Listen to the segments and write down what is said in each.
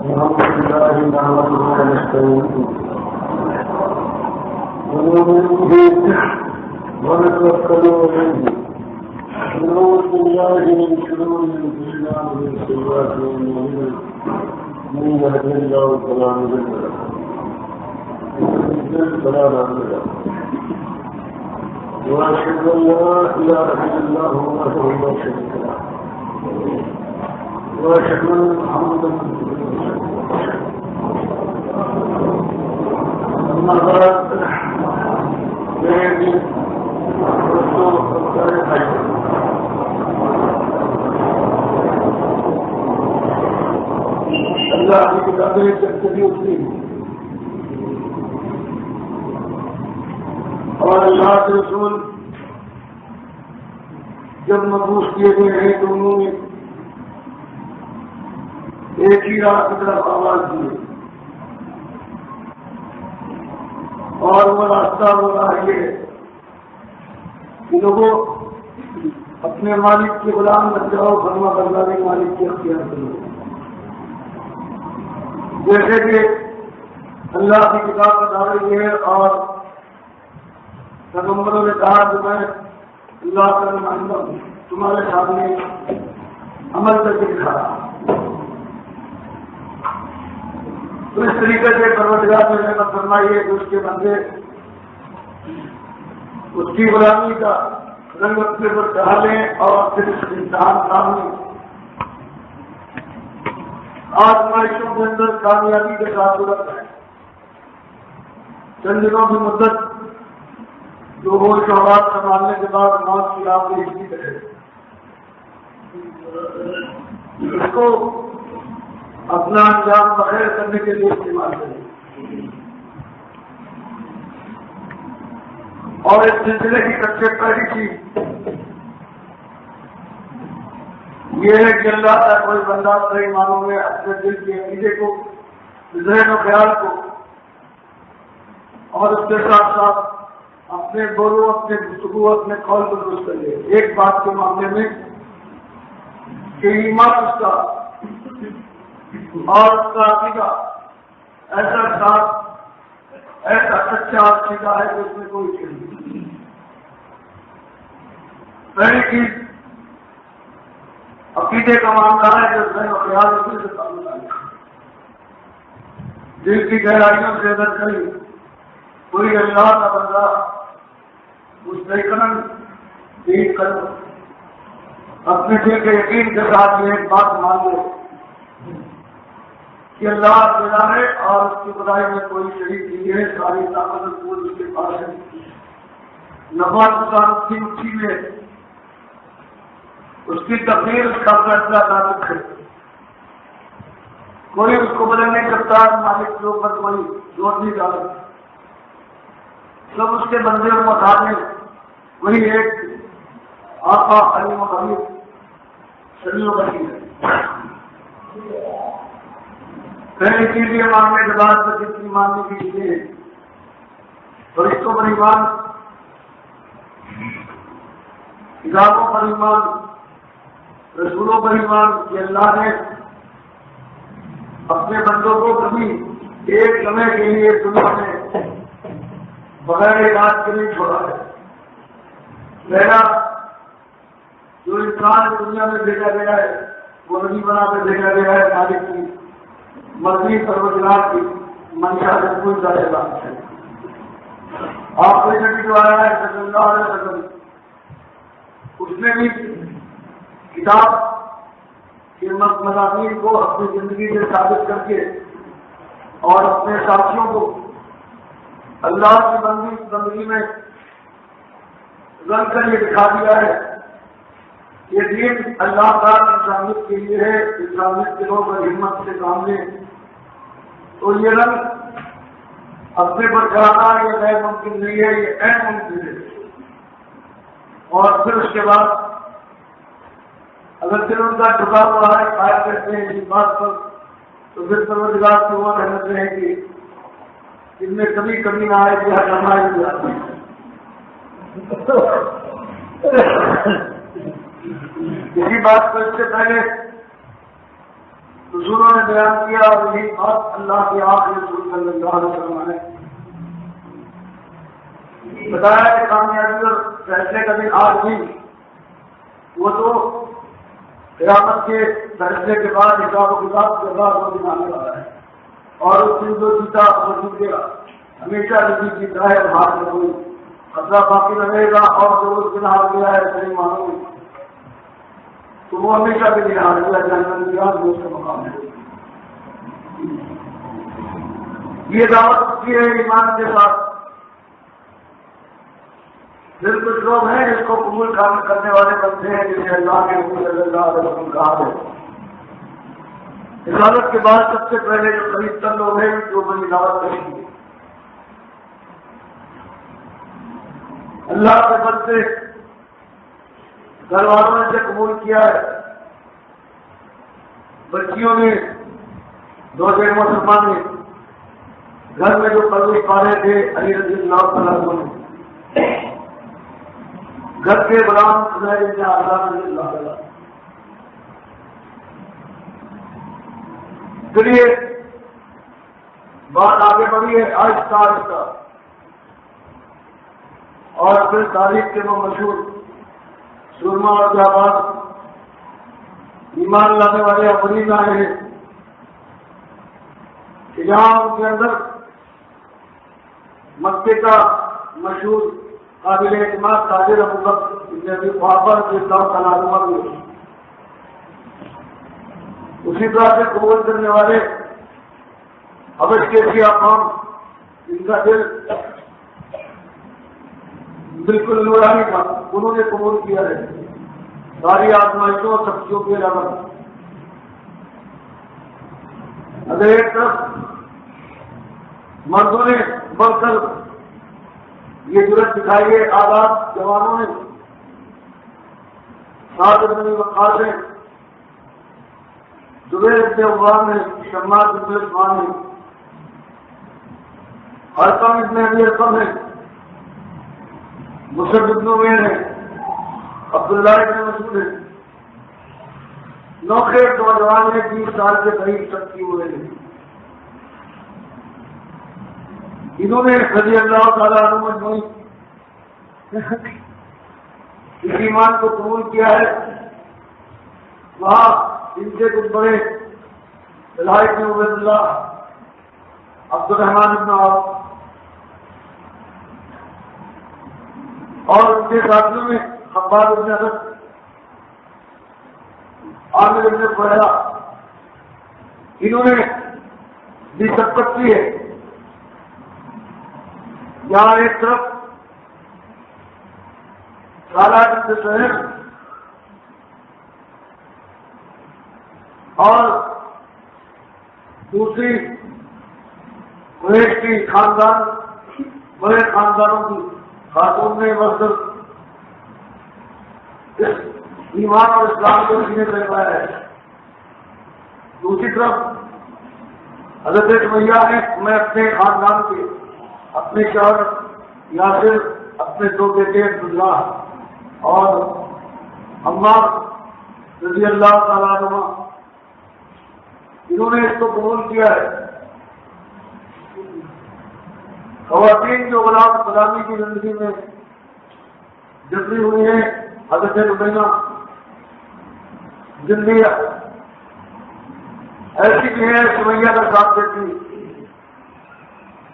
الحمد لله نحمده ونستعينه ونؤمن به ونتوكل عليه ونعوذ بالله من شرور انفسنا ومن سيئات اعمالنا من يهده الله فلا مضل له ومن يضلل فلا هادي له واشهد ان لا اله الا الله وحده لا شريك له واشهد ان محمدا عبده ورسوله اما بعد اللہ کی کتابیں چلتی ہوتی ہیں اور اللہ کے رسول جب مبعوث کیے گئے ہیں تو انہوں نے ایک ہی راہ کی طرف آواز دی اور وہ راستہ وہ راہ یہ ہے کہ لوگوں اپنے مالک کے غلام بن جاؤ، فرما برداری مالک کے اختیار کرو. جیسے کہ اللہ کی کتاب بتا رہی ہے اور پیغمبروں نے کہا کہ میں اللہ کا نمائندہ ہوں، تمہارے سامنے عمل کر کے دکھا رہا. تو اس طریقے سے پروردگار نے نعمت فرمائی ہے کہ اس کے بندے اس کی غلامی کا رنگ اپنے پر چڑھا لیں اور پھر اس امتحان سامنے آزمائشوں کے اندر کامیابی کے ساتھ ضرورت ہے. چند دنوں کی مدت جو ہوش و حواس سنبھالنے کے بعد موت کی آپ نے اسی طرح اس کو اپنا انجام بخیر کرنے کے لیے استعمال کریں. اور اس سلسلے کی سب سے پہلی چیز یہ ہے کہ اللہ کا کوئی بندہ صحیح معنوں میں اپنے دل کے عقیدے کو، ذہن و خیال کو اور اس کے ساتھ ساتھ اپنے بولو، اپنے گفتگو، اپنے قول کو درست کر لے. ایک بات کے معاملے میں کہ ایمان اس کا اور اس کا عقیدہ ایسا صاف، ایسا سچا عقیدہ ہے کہ اس میں کوئی چیز نہیں. پہلی چیز عقیدے کا معاملہ ہے جو ذہن و خیال اسی سے تعلق ہے. دل کی گہرائیوں سے اگر کہیں کوئی اللہ کا بندہ مستحکم دین کرو، اپنے دل کے یقین کے ساتھ یہ ایک بات مان لو کہ اللہ تعالیٰ ہے اور اس کی خدائی میں کوئی شریک نہیں ہے، ساری طاقت اور قوت اس کے پاس ہے، نفع نقصان اس کی مٹھی میں، اس کی تقدیر اس کا فیصلہ نازک ہے، کوئی اس کو بدل نہیں سکتا، مالک کے اوپر کوئی زور نہیں ڈال سکتا. سب اس کے بندے اور مکان میں وہی ایک آقا علیم و حبیب صلی اللہ علیہ ہے. پہلی چیز یہ ماننے کے بعد میں جتنی ماننے کی چیزیں ہیں فرشتوں پر ایمان، کتابوں پر ایمان، رسولوں پر ایمان کہ اللہ نے اپنے بندوں کو کبھی ایک لمحے کے لیے دنیا میں بغیر علاج کے نہیں چھوڑا ہے. پہلا جو انسان دنیا میں بھیجا گیا ہے وہ نبی بنا کر بھیجا گیا ہے، مالک کی مرضی پروردگار کی منشا سے کوئی ظاہر بات ہے. آپ کو نبی جو آیا ہے صلی اللہ علیہ وسلم اس نے بھی کتاب کے مضامین کو اپنی زندگی سے ثابت کر کے اور اپنے ساتھیوں کو اللہ کی بندگی میں رنگ کر یہ دکھا دیا ہے. یہ دین اللہ کا انسانیت کے لیے ہے، انسانیت کے لوگ اگر ہمت سے کام لیں تو یہ رنگ اپنے پر چڑھانا یہ غیر ممکن نہیں ہے، یہ عین ممکن ہے. اور پھر اس کے بعد اگر دل ان کا جھکا ہوا ہے، قائم کرتے ہیں اس بات پر، تو پھر پروردگار کی وہ رحمت رہے گی جن میں کبھی کمی نہ آئے گی، ہر ہماری بھی آتی ہے. کسی بات کو اس سے پہلے حضوروں نے بیان کیا اور یہی بات اللہ کے آخری رسول صلی اللہ علیہ وسلم نے بتایا کہ کامیابی اور فیصلے کا دن آج بھی وہ تو قیامت کے فیصلے کے بعد حساب و کتاب کے بعد وہ دن آنے والا ہے، اور اس دن جو جیتا وہ جیت گیا، ہمیشہ زندگی جیتا ہے اور ہار میں کوئی خطرہ باقی رہے گا، اور جو اس دن ہار گیا ہے صحیح معنوں میں تو وہ ہمیشہ کے لیے ہار گیا، جہنم گیا جو اس کا مقام ہے۔ یہ دعوت کی ہے ایمان کے ساتھ، پھر کچھ لوگ ہیں جس کو قبول کرنے والے بنتے ہیں، جنہیں اللہ کے نبی صلی اللہ علیہ وسلم کہا ہے۔ رسالت کے بعد سب سے پہلے جو قریب تر لوگ ہیں جو بڑی دعوت کریں گے، اللہ کے بندے گھر والوں نے سے قبول کیا ہے، بچیوں نے، دو مسلمان نے، گھر میں جو پرویش پا رہے تھے علی رضی اللہ تعالیٰ عنہ، گھر کے غلام خزیر بن عبداللہ رضی اللہ تعالیٰ۔ پھر یہ بات آگے بڑھی ہے آہستہ آہستہ، اور پھر تاریخ کے وہ مشہور سرما اور جہاز ایمان لانے والے اولین آئے ہیں کہ جہاں ان کے اندر مکے کا مشہور قابل اعتماد تاجر ابو بکر بن ابی قحافہ رضی اللہ تعالیٰ عنہ ہوئے، اسی طرح سے قبول کرنے والے حبش کے سیاہ قوم جن کا دل بالکل نورانی تھا، انہوں نے قبول کیا ہے ساری آزمائشوں اور سختیوں کے علاوہ۔ اگر ایک طرف مردوں نے بڑھ کر یہ جرت دکھائی ہے، آزاد جوانوں نے، سعد بن وقاص نے، زبیر بن عوام نے، شمار بن عثمان نے، ارقم بن ابی ارقم نے، مصعب بن عمیر نے، عبداللہ بن مسعود نے، نوکھے نوجوان نے 20 سال کے قریب تک کی ہوئے ہیں، انہوں نے رضی اللہ تعالیٰ عنہ مجموعی اس ایمان کو قبول کیا ہے۔ وہاں ان سے کچھ بڑے طلحہ بن عبید اللہ، عبد الرحمن بن عوف اور ان کے ساتھیوں میں خباب بن اسد، عامر بن فہرہ، انہوں نے بھی سبقت کی ہے۔ یہاں ایک طرف سالہ بن سہیل اور دوسری قریش کی خاندان، بڑے خاندانوں کی خاتون نے مصدر اس ایمان اور اسلام کو سینے پہ لگایا ہے۔ دوسری طرف حضرت سمیہ نے، میں اپنے خاندان کے، اپنے شوہر یاسر، اپنے 2 بیٹے عبداللہ اور عمار رضی اللہ تعالیٰ عنہ، انہوں نے اس کو قبول کیا ہے۔ خواتین جو غلامی کی زندگی میں جبری ہوئی ہیں، حضرت ربینہ زندگی ایسی بھی ہے سمیہ کا ساتھ دیتی،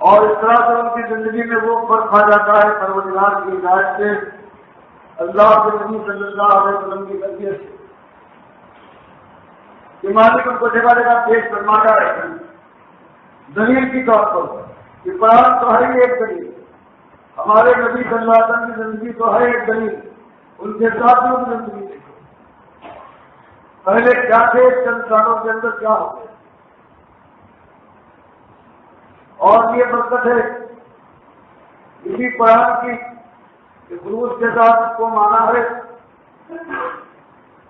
اور اس طرح سے ان کی زندگی میں وہ فرق آ جاتا ہے پروردگار کی ہدایت سے، اللہ کے نبی صلی اللہ علیہ وسلم کی تربیت سے، کہ مالک ان کو جگہ جگہ پیش فرماتا ہے دلیل کی طور پر کہ قرآن تو ہے ایک دلیل، ہمارے نبی صلی اللہ علیہ وسلم کی زندگی تو ہے ایک دلیل، ان کے ساتھیوں کی زندگی دیکھو، پہلے کیا تھے، چند سالوں کے اندر کیا ہو گئے۔ اور یہ برکت ہے اسی قرآن کی کہ خلوص کے ساتھ اس کو مانا ہے،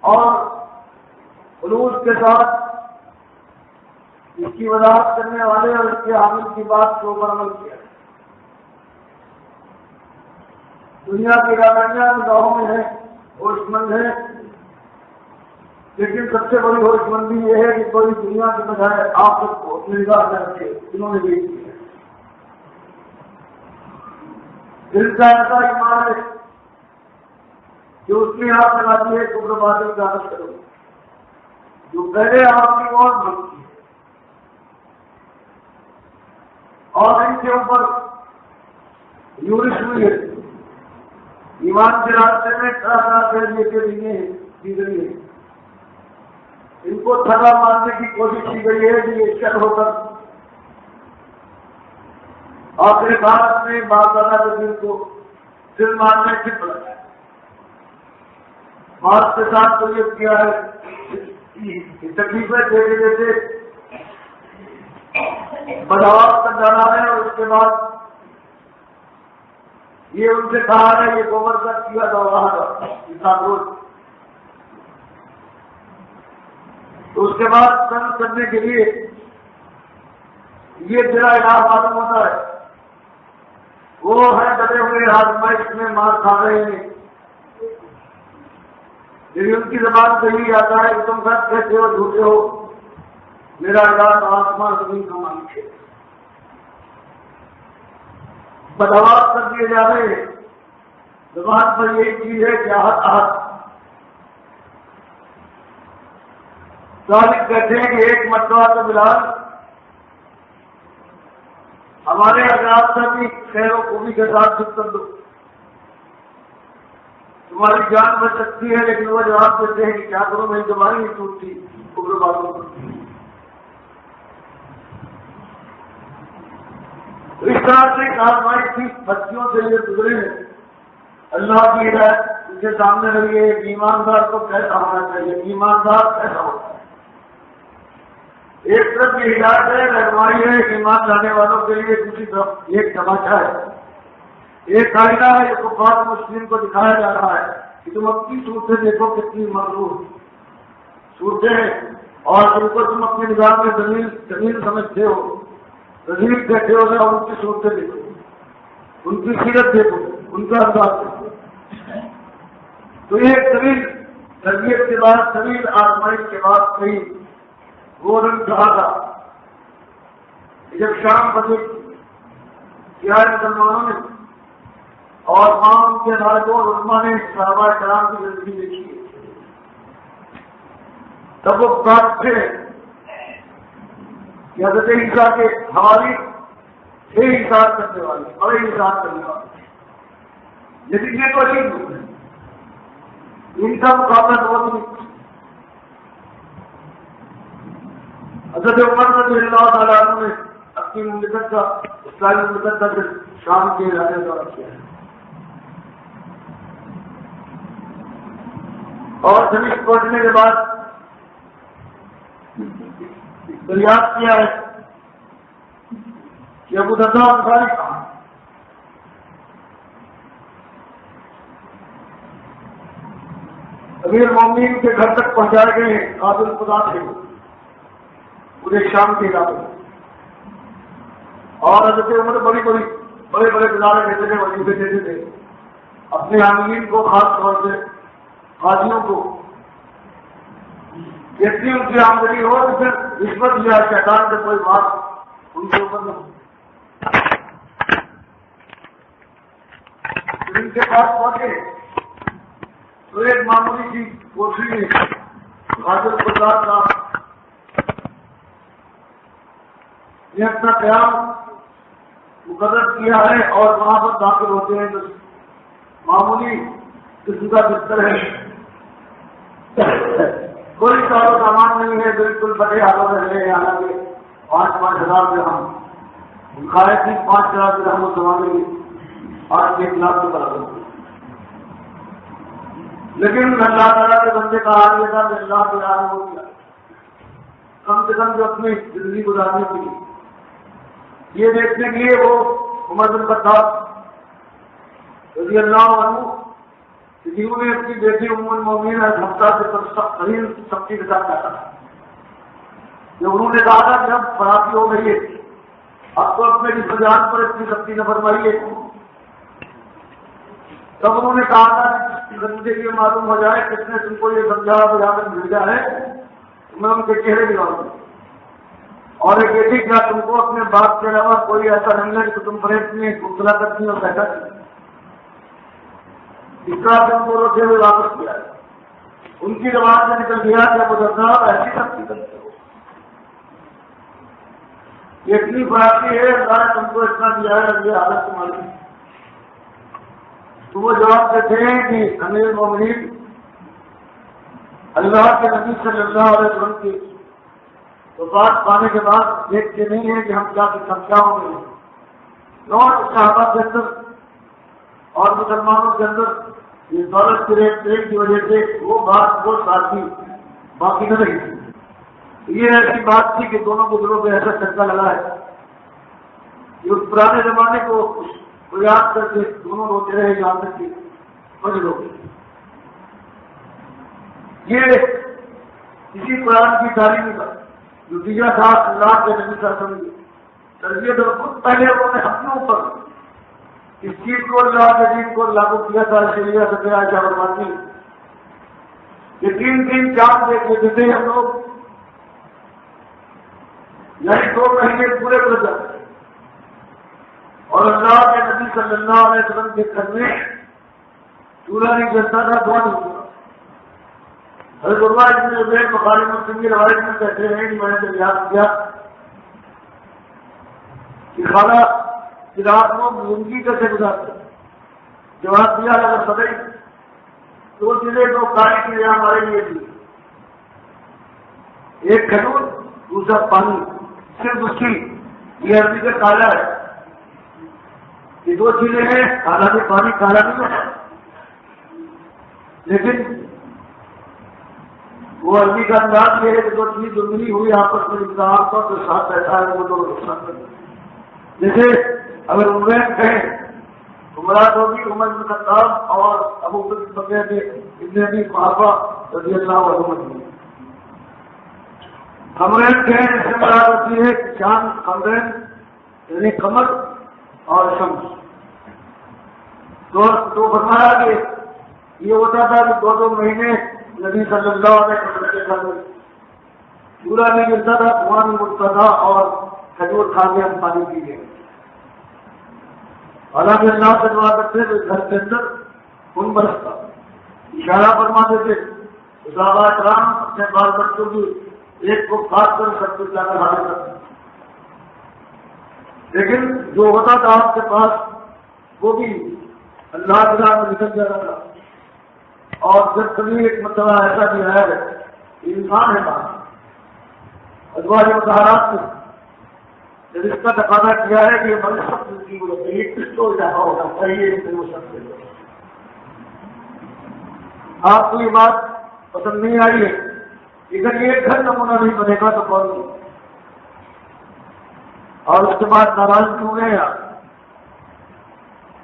اور خلوص کے ساتھ اس کی وضاحت کرنے والے اور اس کے حامل کی بات کو پر عمل کیا۔ دنیا کی رامائیاں نگاہوں میں ہے، ہوش مند ہے، لیکن سب سے بڑی ہوش مندی یہ ہے کہ کوئی دنیا کے بجائے آخرت کو اپنی نگاہ میں رکھے، انہوں نے بھی کیا۔ دل کا ایسا ایمان ہے کہ اس کی آپ لگاتی ہے کفر باطل کا عادت کرو جو پہلے آپ کی اور بنتی ہے، اور ان کے اوپر یورش ہوئی ہے ایمان کے راستے میں طرح طرح کے لیے کے لیے دی گئی ہے، ان کو تھگا مارنے کی کوشش کی گئی ہے کہ یہ شر ہو کر آخر بھارت میں باقاعدہ کے دل کو دل مارنے کی پڑا ہے، بات کے ساتھ تو یہ کیا ہے تکلیفیں دیتے دیتے بداوت تک جانا ہے، اور اس کے بعد یہ ان سے کہا ہے یہ گوبر کا کیا تھا وہاں روز، تو اس کے بعد کم کرنے کے لیے یہ تیرا علاج معلوم ہوتا ہے، وہ ہے ڈرے ہوئے آزمائش میں مار کھا رہے ہیں، لیکن ان کی زبان سے یہی آتا ہے کہ تم سب کہتے ہو جھوٹے ہو، میرا علاج آسمان زمین کا مالک ہے، بدعوات کر دیے جا رہے ہیں، زبان پر یہی چیز ہے کہ آہت صادق کہتے ہیں کہ ایک مرتبہ تو بلال ہمارے عذاب سے بھی خیر و خوبی کے ساتھ چھپ کر دو، تمہاری جان بچ سکتی ہے، لیکن وہ جواب دیتے ہیں کہ کیا کروں میری زبان ہی ٹوٹتی کفر باتوں پر۔ اس طرح سے کاروائی کی بچیوں سے یہ گزرے ہیں، اللہ کی ہدایت ان کے سامنے رہی ہے، ایماندار کو کیسا ہونا چاہیے، ایماندار کیسا ہوتا ہے۔ ایک طرف یہ ہدایت ہے، رہنمائی ہے ایمان لانے والوں کے لیے، دوسری طرف ایک تماشا ہے، ایک قاعدہ ہے جو کفار مسلم کو دکھایا جا رہا ہے کہ تم اپنی صورتیں دیکھو کتنی مغرور صورتیں ہیں، اور ان کو تم اپنی نگاہ میں زمین سمجھتے ہو، رضیل کہتے ہو، ان کی صورتیں دیکھو، ان کی سیرت دیکھو، ان کا انداز دیکھو۔ تو ایک طویل تربیت کے بعد، طویل آزمائش کے بعد کہیں وہ رنگ کہا تھا، جب شام بدل کیا مسلمانوں نے اور ان کے نارکوں علماء نے صحابہ کرام کی زندگی دیکھی ہے، تب وہ بات تھے کہ حضرت عیسیٰ کے حوالی تھے انکار کرنے والے، بڑے انکار کرنے والے، لیکن یہ تو عجیب ہے، ان کا مقابلہ بہت نہیں۔ حضرت عمر رضی اللہ تعالیٰ عنہ نے اپنی مملکت کا، اسلامی مملکت کا شام کے علاقے دورہ کیا ہے، اور دمشق پہنچنے کے بعد دریافت کیا ہے کہ ابو درداء انصاری کہاں؟ امیر المومنین کے گھر تک پہنچائے گئے ہیں، قابل خدا تھے پورے شام کے علاقے میں، اور حضرت عمر بڑے بڑے گزارے دیتے تھے، وظیفے دیتے تھے اپنے عاملین کو، خاص طور سے قاضیوں کو، جتنی ان کی آمدنی ہو تو پھر رشوت یا شیطان سے کوئی بات ان کے اوپر نہ ہو۔ ان کے پاس پہنچے تو ایک معمولی سی کوٹری میں غازی القدار کا نے اپنا قیام مقرر کیا ہے، اور وہاں پر داخل ہوتے ہیں تو معمولی قسم کا بستر ہے، کوئی سارا سامان نہیں ہے، بالکل بڑے حالوں میں رہے ہیں، حالانکہ 5,000 درہم کھائے تھی، 5,000 درہم زمانے کی 8 لاکھ کے برابر، لیکن اللہ تعالیٰ کے بندے کا حال یہ تھا کہ اللہ کے حال ہو گیا، کم سے کم جو اپنی زندگی گزارنے کے لیے، یہ دیکھنے کے لیے وہ عمر بن خطاب رضی اللہ عنہ جنہوں نے اپنی بیٹی ام المومنین ہفتہ سے قریب سختی کے ساتھ کہا تھا، جب انہوں نے کہا تھا کہ اب بڑھاتی ہو گئی ہے، اب تو اپنے جسم جان پر اتنی سختی نہ فرمائیے، تب انہوں نے کہا تھا اگر مجھے یہ معلوم ہو جائے کس نے تم کو یہ سمجھا بجا کر بھیجا ہے تو میں ان کے چہرے دکھاؤں گا. اور ایک یہ بھی کیا تم کو اپنے باپ کے علاوہ کوئی ایسا نہیں ہے کہ تم فریب میں مبتلا کرتی ہو پیسہ اس طرح تم کو روکے ہوئے واپس کیا ہے. ان کی روایت سے نکل گیا کہ وہ درنا ایسی سختی کرتے ہو. یہ اتنی فراخی ہے اللہ نے تم کو اتنا دیا ہے یہ حالت تمہاری. تو وہ جواب دیتے ہیں کہ امیر المومنین اللہ کے نبی صلی اللہ علیہ وسلم کی وفات پانے کے بعد دیکھتے نہیں ہیں کہ ہم کیا ہوں گے. اور صحابہ کے اندر اور مسلمانوں کے اندر یہ دولت کے ریٹ کی وجہ سے وہ بات وہ ساتھی باقی نہ رہی. یہ ایسی بات تھی کہ دونوں بزرگوں پہ ایسا چکا لگا ہے کہ اس پرانے زمانے کو یاد کر کے دونوں روتے رہے یہاں تک کہ بج لوگ. یہ کسی قرآن کی تعلیم کا جو دیا تھا اللہ کے نبی صلی اللہ علیہ وسلم کی تربیت اور خود پہلے انہوں نے اپنے اوپر اس چیز کو اللہ کے دین کو لاگو کیا تھا. شریعہ سے عائشہ فرماتی یہ تین چاند دیکھ لیتے تھے ہم لوگ یعنی 2 مہینے پورے گزر جاتے اور اللہ کے نبی صلی اللہ علیہ وسلم کے گھر میں چولہا نہیں جلتا تھا دعا نہیں ہوتا. حضرت عروہ ابن زبیر بخاری مسلم کی روایت میں کہتے ہیں کہ میں نے یاد کیا کہ خالہ کہ رات کو زندگی کیسے گزارتے. جواب دیا اگر سدائی 2 ضلع 2 کالی چیزیں ہمارے لیے تھی. ایک کھجور دوسرا پانی صرف اس کی یہ عربی کا کالا ہے. یہ 2 چیزیں ہیں حالانکہ پانی کالا نہیں ہے لیکن وہ عربی کا انداز یہ ہے کہ 2 چیز جو ملی ہوئی آپس میں امتحان کا تو ساتھ رہتا ہے وہ 2 نقصان کرتے. جیسے اگر عمرین کہیں تو مراد ہوگی عمر بن خطاب اور ابو بکر ابن ابی قحافہ رضی اللہ عنہ. قمرین کہیں اس سے مراد ہوتی ہے چاند قمرین یعنی قمر اور شمس. تو فرمایا کہ یہ ہوتا تھا کہ 2 مہینے نبی صلی اللہ علیہ وسلم کے گھر میں چولہا نہیں ملتا تھا دھواں نہیں اٹھتا تھا اور کھجور کھا کے ہم پانی پی گئے. حالانکہ اللہ سے دعا کرتے تھے گھر کے اندر خون برستا اشارہ فرماتے تھے. صحابہ کرام اپنے بال بچوں کی ایک کو کاٹ کر سب کچھ جا کر حاصل کرتے. لیکن جو ہوتا تھا آپ کے پاس وہ بھی اللہ کے راہ میں نکل جاتا تھا. اور جب کبھی ایک مرتبہ ایسا بھی ہے انسان ہے بات ادوار مظاہرات میں جب اس کا تقاضا کیا ہے کہ یہ بڑے سخت زندگی ہوتا ہے یہ کس کو اضافہ ہونا چاہیے وہ سب سے آپ کو یہ بات پسند نہیں آئی ہے. اگر یہ گھر نمونہ نہیں بنے گا تو کون نہیں. اور اس کے بعد ناراض بھی ہو گئے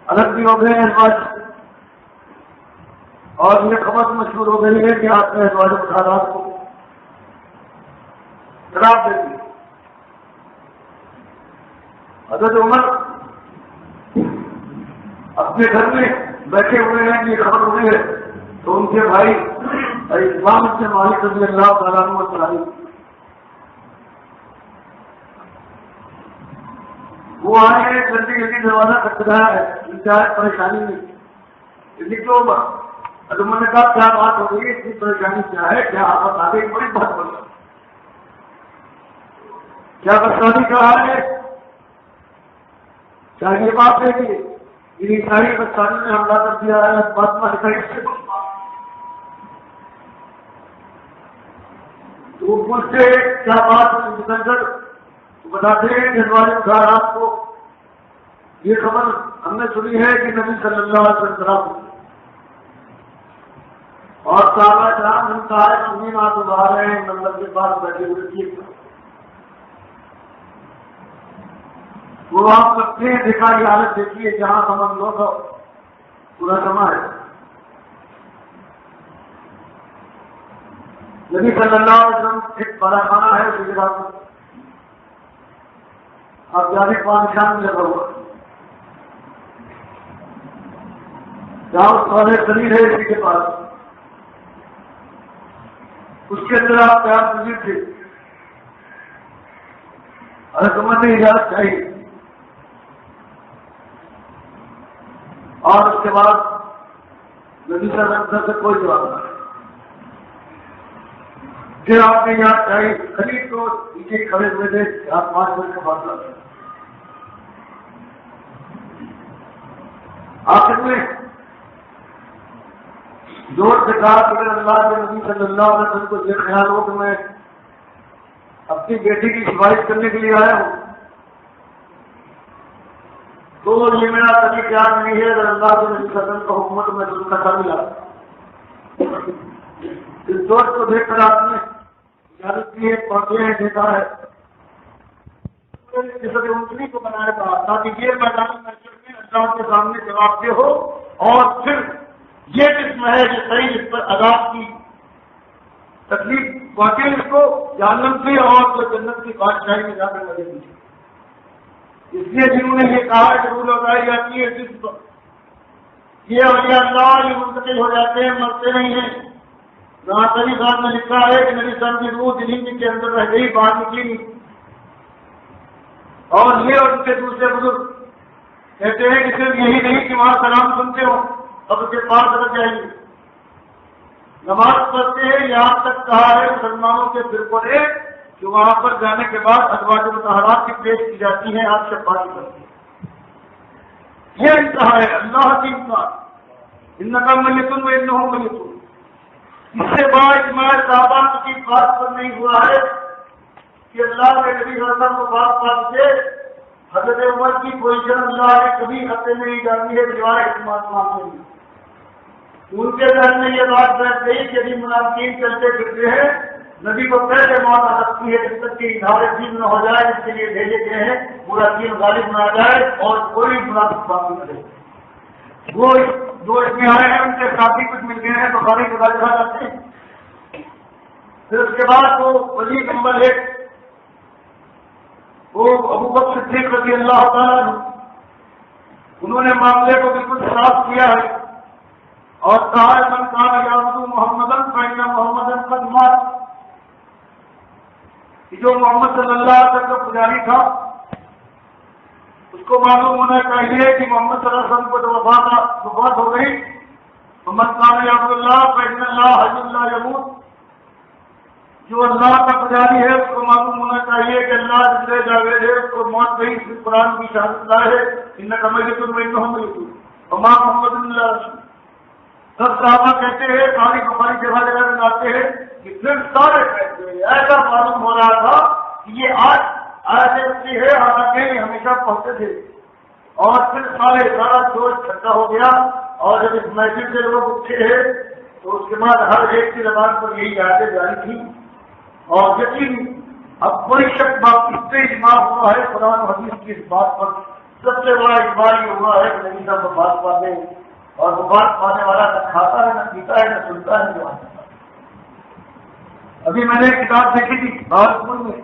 الگ بھی ہو گئے ازواج اور یہ خبر مشہور ہو گئی ہے کہ آپ نے ازواج مطالعات کو شراب دے دی. حضرت عمر اپنے گھر میں بیٹھے ہوئے ہیں کہ یہ خبر ہوئی ہے تو ان کے بھائی اسلام سے مالک رضی اللہ تعالیٰ عنہ چلائی وہ آئے ہیں جلدی جلدی دروازہ کھٹکھٹایا ہے انتہائی پریشانی میں نکلو عمر نے کہا کیا بات ہو گئی اتنی پریشانی کیا ہے کیا آپ بتا دیں بڑی بات بڑی کیا برسانی کا حال ہے کیا یہ بات ہے کہ یہ ساری برسانی نے حملہ کر دیا ہے فاطمہ سے تو وہ پوچھتے کیا بات بتاتے ہیں کہ ہمارے آپ کو یہ خبر ہم نے سنی ہے کہ نبی صلی اللہ علیہ وسلم اور صحابہ کرام ہم سارے زمین آپ ابھار رہے ہیں مندر کے پاس بیٹھے ہوئے تھے. وہ آپ رکھتے ہیں دیکھا یہ حالت دیکھیے جہاں ہم لوگ پورا سما ہے. نبی صلی اللہ علیہ وسلم ایک بڑا خانہ ہے اسی جگہ پر اب جانے پان شان میں لگا ہوا جہاں سارے شریر ہے اسی کے پاس، اس کے اندر آپ پیار پذیر تھے، حکومت اجازت چاہیے، اور اس کے بعد نبی صلی اللہ علیہ وسلم سے کوئی جواب نہیں. پھر آپ نے یاد چاہیے، خرید کو نیچے کھڑے ہوئے تھے، آپ 5 منٹ کا فاصلہ تھا. آخر میں زور سے کہا کہ اگر اللہ کے نبی صلی اللہ علیہ وسلم کو یہ خیال ہو کہ میں اپنی بیٹی کی سفارش کرنے کے لیے آیا ہوں تو یہ میرا کبھی پیار نہیں ہے. اگر اللہ کے نبی صلی اللہ علیہ وسلم کا حکومت میں تو اس کا کام ملا. اس دوست کو دیکھ کر آپ نے اجازت کی ہے، پڑھتے ہیں، دیکھا ہے جسے اونچنی کو بنایا تھا تاکہ یہ میدان محشر میں اللہ کے سامنے جواب دہ ہو، اور پھر یہ جسم ہے جو صحیح اس پر عذاب کی تکلیف واقعی اس کو جہنم سے اور جو جنت کی بادشاہی میں جا کر لگے گی. اس لیے جنہوں نے یہ کہا کہ روح لگائی جاتی ہے جس پر یہ اولیاء اللہ یہ منتقل ہو جاتے ہیں، مرتے نہیں ہیں. جہاں سبھی صاحب نے لکھا ہے کہ میری سر کی روح دل کے اندر رہ گئی، باہر نکلی نہیں. اور یہ اور ان کے دوسرے بزرگ کہتے ہیں کہ صرف یہی نہیں کہ وہاں سلام سنتے ہو، اب اس کے پاس بدل جائیں گے. نماز پڑھتے ہیں، یہاں تک کہا ہے مسلمانوں کے فرقوں نے کہ وہاں پر جانے کے بعد ازواج مطہرات کی پیش کی جاتی ہیں، آپ شفاعت کرتے ہیں. یہ انتہا ہے اللہ کی امتحان. انکا میتون و انہم میتون. اس سے بڑا اجماع صحابہ کی بات پر نہیں ہوا ہے کہ اللہ کے نبی صلی اللہ علیہ وسلم کو بات بات سے حضرت عمر کی پوزیشن اللہ نے کبھی خطے میں نہیں ڈالی ہے سوائے اعتماد مانگنے میں. ان کے ذہن میں یہ بات بیٹھ گئی کہ ابھی منافقین چلتے پھرتے ہیں، نبی کو پہلے موت آ سکتی ہے جب تک کہ اظہار دین نہ ہو جائے، جس کے لیے بھیجے گئے ہیں پورا دین غالب نہ آ جائے اور کوئی منافق باقی نہ رہے. وہ جو اس میں آئے ہیں ان کے ساتھی کچھ مل گئے ہیں بخاری کے بارے میں جاتے ہیں. پھر اس کے بعد وہ وزیر نمبر 1 وہ ابو بکر صدیق رضی اللہ تعالیٰ انہوں نے معاملے کو بالکل صاف کیا ہے اور کہا من کان یعبد محمدن فإن محمدن قد مات. جو محمد صلی اللہ علیہ وسلم کا پجاری تھا اس کو معلوم ہونا چاہیے کہ محمد صلی اللہ علیہ وسلم کو جو وفات ہو گئی. محمد کان یعبد اللہ فإن اللہ حی لا یموت. جو اللہ کا پجاری ہے اس کو معلوم ہونا چاہیے کہ اللہ زندہ جاوید ہے، اس کو موت نہیں. قرآن کی شہادت لا ہے انکا میت و انہم میتون وما محمد الا رسول. سب صحابہ کہتے ہیں، ساری بخاری جگہ جگہ میں آتے ہیں کہ پھر سارے کہتے ہیں ایسا معلوم ہو رہا تھا کہ یہ آج ایسے ہے، حالانکہ ہمیشہ پہنچتے تھے. اور پھر سارا جوش اکٹھا ہو گیا اور جب اس محفل سے لوگ اٹھے ہیں تو اس کے بعد ہر ایک کی زبان پر یہی آیتیں جاری تھی. اور یقین اب کوئی شک باقی اس سے اجماع ہوا ہے قرآن و حدیث کی اس بات پر. سب سے بڑا اجماع یہ ہوا ہے کہ نبی صاحب وفات پا گئے اور وفات پانے والا نہ کھاتا ہے، نہ پیتا ہے، نہ سنتا ہے، نہ آتا. ابھی میں نے ایک کتاب دیکھی تھی بھاگلپور میں،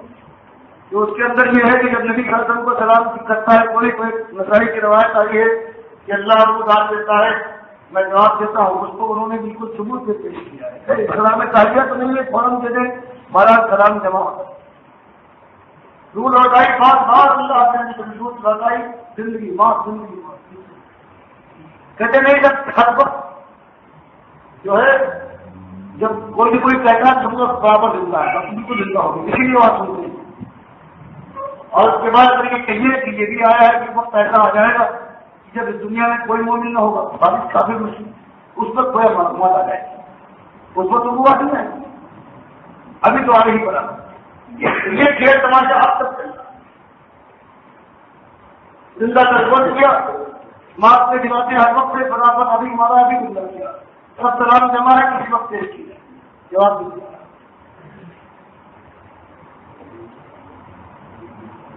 تو اس کے اندر یہ ہے کہ جب نبی صلی اللہ علیہ وسلم کو سلام کرتا ہے کوئی نسائی کی روایت آئی ہے کہ اللہ روح دان دیتا ہے، میں جواب دیتا ہوں. اس کو انہوں نے بالکل ثبوت سے پیش کیا ہے. سلام تالیہ تو نہیں ہے، فوراً دے دیں ہمارا سلام جمع ہوتا ہے. روح لوٹائی بات بات اللہ نے روح لوٹائی زندگی موت زندگی موت. کہتے نہیں جب ہر وقت جو ہے جب کوئی کوئی کہتا ہے سب برابر زندہ ہے، بس بالکل زندہ ہوگی، اسی لیے بات سنتے ہیں. اور اس کے بعد یہ کہیے کہ یہ بھی آیا ہے کہ وقت ایسا آ جائے گا کہ جب اس دنیا میں کوئی مومن نہ ہوگا، بارش کافی مشکل، اس وقت کوئی معلومات آ جائے گی. اس وقت تو ہوا نہیں ہے، ابھی تو آگے ہی پڑا. یہ کھیل تماشا اب تک چل رہا زندہ تربت کیا ماں نے دلاتے ہر وقت سے برابر ابھی ہمارا ابھی زندہ کیا. سب سلام جمع ہے کسی وقت پیش کیا جواب دیا.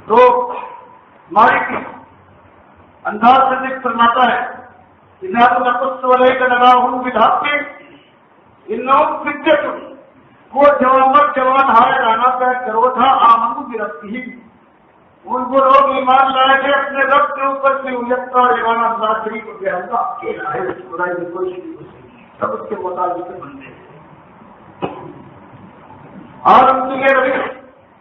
تو ہمارے انداز سے ذکر فرماتا ہے کہ نہ تو نقص والے کا لگا ہوں بدھاپ کے ان فدت وہ جوان ہائے رانا کا کرو تھا آمنو کی رکھتی ہی ان کو لوگ ایمان لائے تھے اپنے رب کے اوپر سے اجتتا ریوانہ اللہ شریف کے اللہ اکیلا ہے، اس برائی میں کوئی شریک ہو سکتی، سب اس کے مطابق بنتے ہیں۔ اور ان کی یہ روش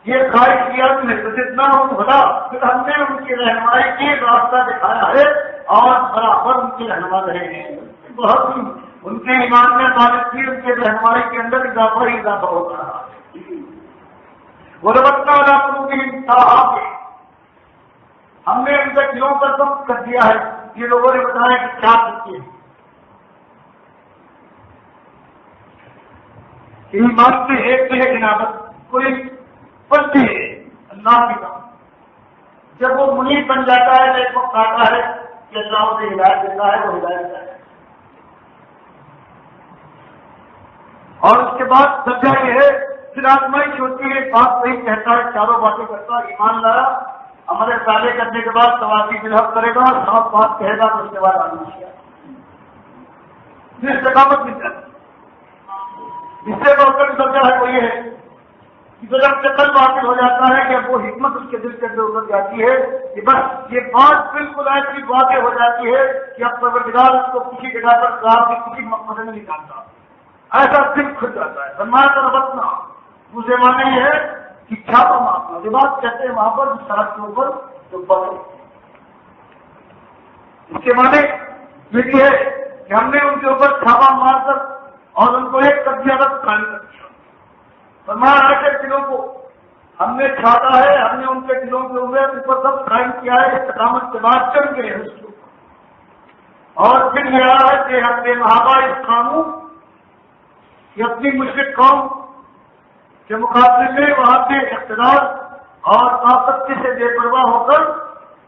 یہ خواہش کیا کہ جتنا ہم بھلا پھر ہم نے ان کی رہنمائی کی راستہ دکھایا ہے اور برابر ان کی رہنما رہے ہیں۔ بہت ان کے ایمان میں ثابت کی، ان کے رہنمائی کے اندر اضافہ ہی اضافہ ہوتا رہا ہے۔ وہ ربطہ لاکھوں کی انتہا ہم نے ان کے دلوں پر ضبط کر دیا ہے۔ یہ لوگوں نے بتایا کہ کیا کرتے ہیں ایمان سے ایک سے جنابت کوئی پلتی ہے اللہ کی طرف، جب وہ منیب بن جاتا ہے تو ایک وقت آتا ہے کہ اللہ اسے ہدایت دیتا ہے، وہ ہدایت دیتا ہے۔ اور اس کے بعد درجہ یہ ہے پھر آزمائش ہوتی ہے، بات وہی کہتا ہے، چاروں باتیں کرتا ہے، ایمان لایا، عمل صالح کرنے کے بعد توازی بالحق کرے گا، صاف بات کہے گا، تو اس کے بعد آزمائش کیا پھر استقامت مل جاتی ہے۔ اس سے بہت بڑی درجہ ہے وہ یہ ہے کہ جب قتل واقع ہو جاتا ہے کہ وہ حکمت اس کے دل کے اندر اتر جاتی ہے کہ بس یہ بات بالکل ایسی واقع ہو جاتی ہے کہ اب پروردگار اس کو کسی جگہ پر کہا کہ کسی مقصد میں نہیں جانتا، ایسا دل کھل جاتا ہے۔ فرمایا تو ربطنا دوسرے معنی یہ ہے کہ چھاپا مارنا، جو بات کہتے ہیں وہاں پر سڑک کے اوپر جو پکڑے، اس کے معنی یہ ہے کہ ہم نے ان کے اوپر چھاپا مار کر اور ان کو ایک قبضیت قائم کر دیا۔ فرمایا ایسے دلوں کو ہم نے چھاٹا ہے، ہم نے ان کے دلوں کے اوپر سب قائم کیا ہے، استقامت کے بعد چل گئے اس کے اوپر۔ اور پھر یہ آ ہے کہ ہم نے محابہ اس قانون کہ اپنی مشرک قوم کے مقابلے میں وہاں کے اقتدار اور طاقت سے بے پرواہ ہو کر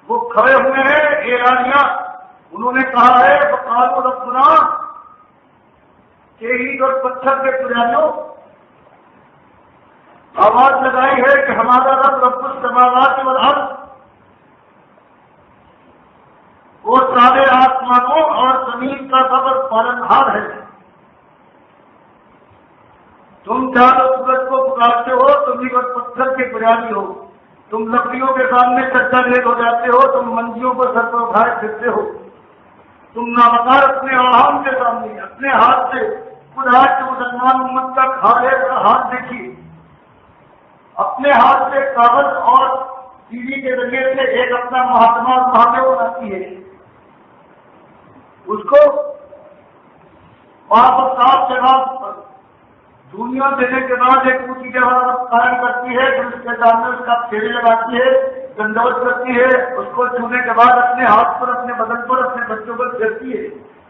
وہ کھڑے ہوئے ہیں اعلانیہ، انہوں نے کہا ہے وقالوا ربنا کہ اینٹ اور پتھر کے پجاریوں آواز لگائی ہے کہ ہمارا رب رب السماوات والارض، وہ سارے آسمانوں اور زمین کا رب پالنہار ہے۔ تم چاروں سورج کو پکارتے ہو، تم ہی اور پتھر کے پجاری ہو، تم لکڑیوں کے سامنے چرچا ریت ہو جاتے ہو، تم منجیوں پر سر پر اٹھائے پھرتے ہو، تم نامدار اپنے عوام کے سامنے اپنے ہاتھ سے خود آج کے مسلمان امت کا کھالے کا ہاتھ دیکھیے، اپنے ہاتھ سے کاغذ اور ٹی وی کے ذریعے سے ایک اپنا مہاتما مہادیو بناتی ہے، اس کو وہاں پر صاف جگہ دنیا دینے کے بعد ایک اونچی جگہ قائم کرتی ہے، پھر اس کے سامنے اس کا پھیرے لگاتی ہے، دنڈوت کرتی ہے، اس کو چھونے کے بعد اپنے ہاتھ پر اپنے بدن پر اپنے بچوں پر پھیرتی ہے،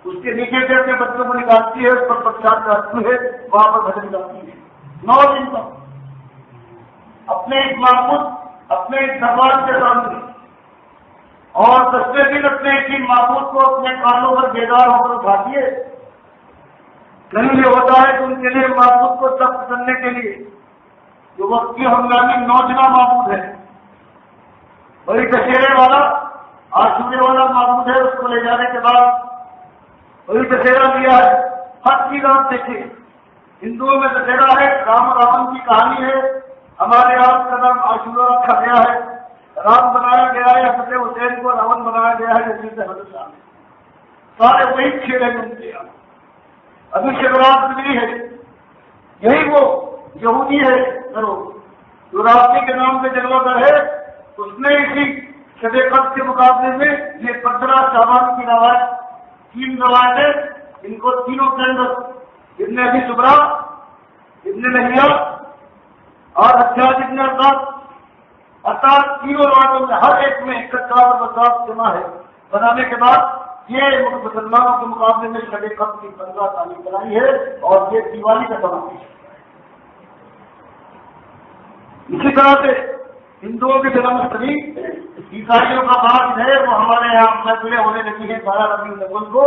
اس کے نیچے سے اپنے بچوں کو نکالتی ہے، اس پر پرساد کرتی ہے، وہاں پر بھجن گاتی ہے 9 دن تک اپنے ایک معبود اپنے ایک دربار کے سامنے، اور 10ویں دن اپنے ایک معبود کو اپنے کانوں پر بیدار ہو کر اٹھاتی ہے۔ کہیں یہ ہوتا ہے کہ ان کے لیے معبود کو ضبط کرنے کے لیے جو وقت کی ہنگامی نوجوان معبود ہے، وہی دشہرے والا عاشورے والا معبود ہے، اس کو لے جانے کے بعد وہی دشہرا دیا ہے۔ ہر چیز آپ دیکھیں، ہندوؤں میں دشہرا ہے، رام راون کی کہانی ہے، ہمارے آپ کا نام عاشورہ رکھا گیا ہے، رام بنایا گیا ہے، حضرت حسین کو راون بنایا گیا ہے، جیسے حضرت صاحب سارے وہی کھیلے ان کے یہاں۔ ابھی شیورات ملی ہے، یہی وہ یہودی ہے کرو جو راستے کے نام پہ جلوہ گر ہے، اس نے اسی شب قدر کے مقابلے میں یہ 15 شعبان کی روایت 3 روایتیں، ان کو تینوں کے اندر ابن ابی زبرہ، ابن نہیہ اور حجاج ابن ارطاط تینوں روایتوں میں ہر ایک میں 51 اور 50 جمع ہے۔ بنانے کے بعد یہ مسلمانوں کے مقابلے میں شب قدر کی 15 تعلیم بنائی ہے، اور یہ دیوالی کا سبب ہے۔ اسی طرح سے ہندوؤں کی جنم اشٹمی، عیسائیوں کا بعد ہے، وہ ہمارے یہاں محفلیں ہونے لگی ہیں 12 ربیع الاول کو،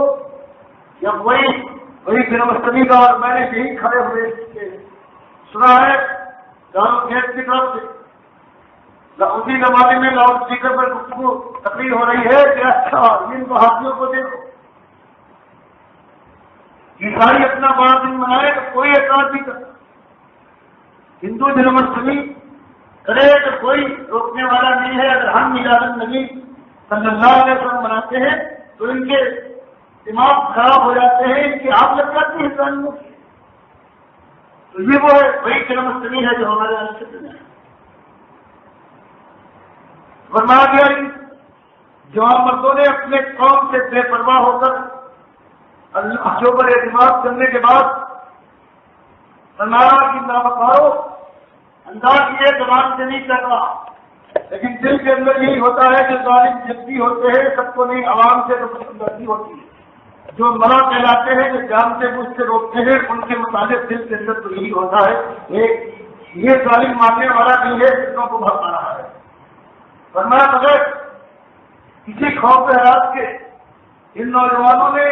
جب وہی جنم اشٹمی کا، اور میں نے یہی کھڑے ہوئے سنا ہے دارو گیٹ کی طرف سے اسی زمانے میں لاؤڈ اسپیکر پر گفتگو تقریر ہو رہی ہے کہ اچھا ان بہادیوں کو دیکھو، عیسائی اپنا بڑا دن منائے تو کوئی اعتراض نہیں کرتا، ہندو جنم اشٹمی ارے تو کوئی روکنے والا نہیں ہے. اگر ہم میلاد النبی صلی اللہ علیہ وسلم مناتے ہیں تو ان کے دماغ خراب ہو جاتے ہیں, ان کی آگ لگ جاتی ہے انسانوں کی. تو یہ وہ ہے وہی کرمستنی ہے جو ہمارے یہاں سے ہے. فرمایا گیا جوان مردوں نے اپنے قوم سے بے پرواہ ہو کر اللہ کے اوپر اعتماد کرنے کے بعد فرمایا کہ نابکارو انداز یہ زبان سے نہیں کر رہا, لیکن دل کے اندر یہی ہوتا ہے کہ ظالم جبھی ہوتے ہیں سب کو نہیں, عوام سے تو ہمدردی ہوتی ہے. جو مرا کہلاتے ہیں جو جانتے بوجھ سے روکتے ہیں ان کے متعلق دل کے اندر تو یہی ہوتا ہے یہ ظالم ماننے والا نہیں ہے, جسوں کو بھگا رہا ہے. فرمایا مگر کسی خوف حراس کے ان نوجوانوں نے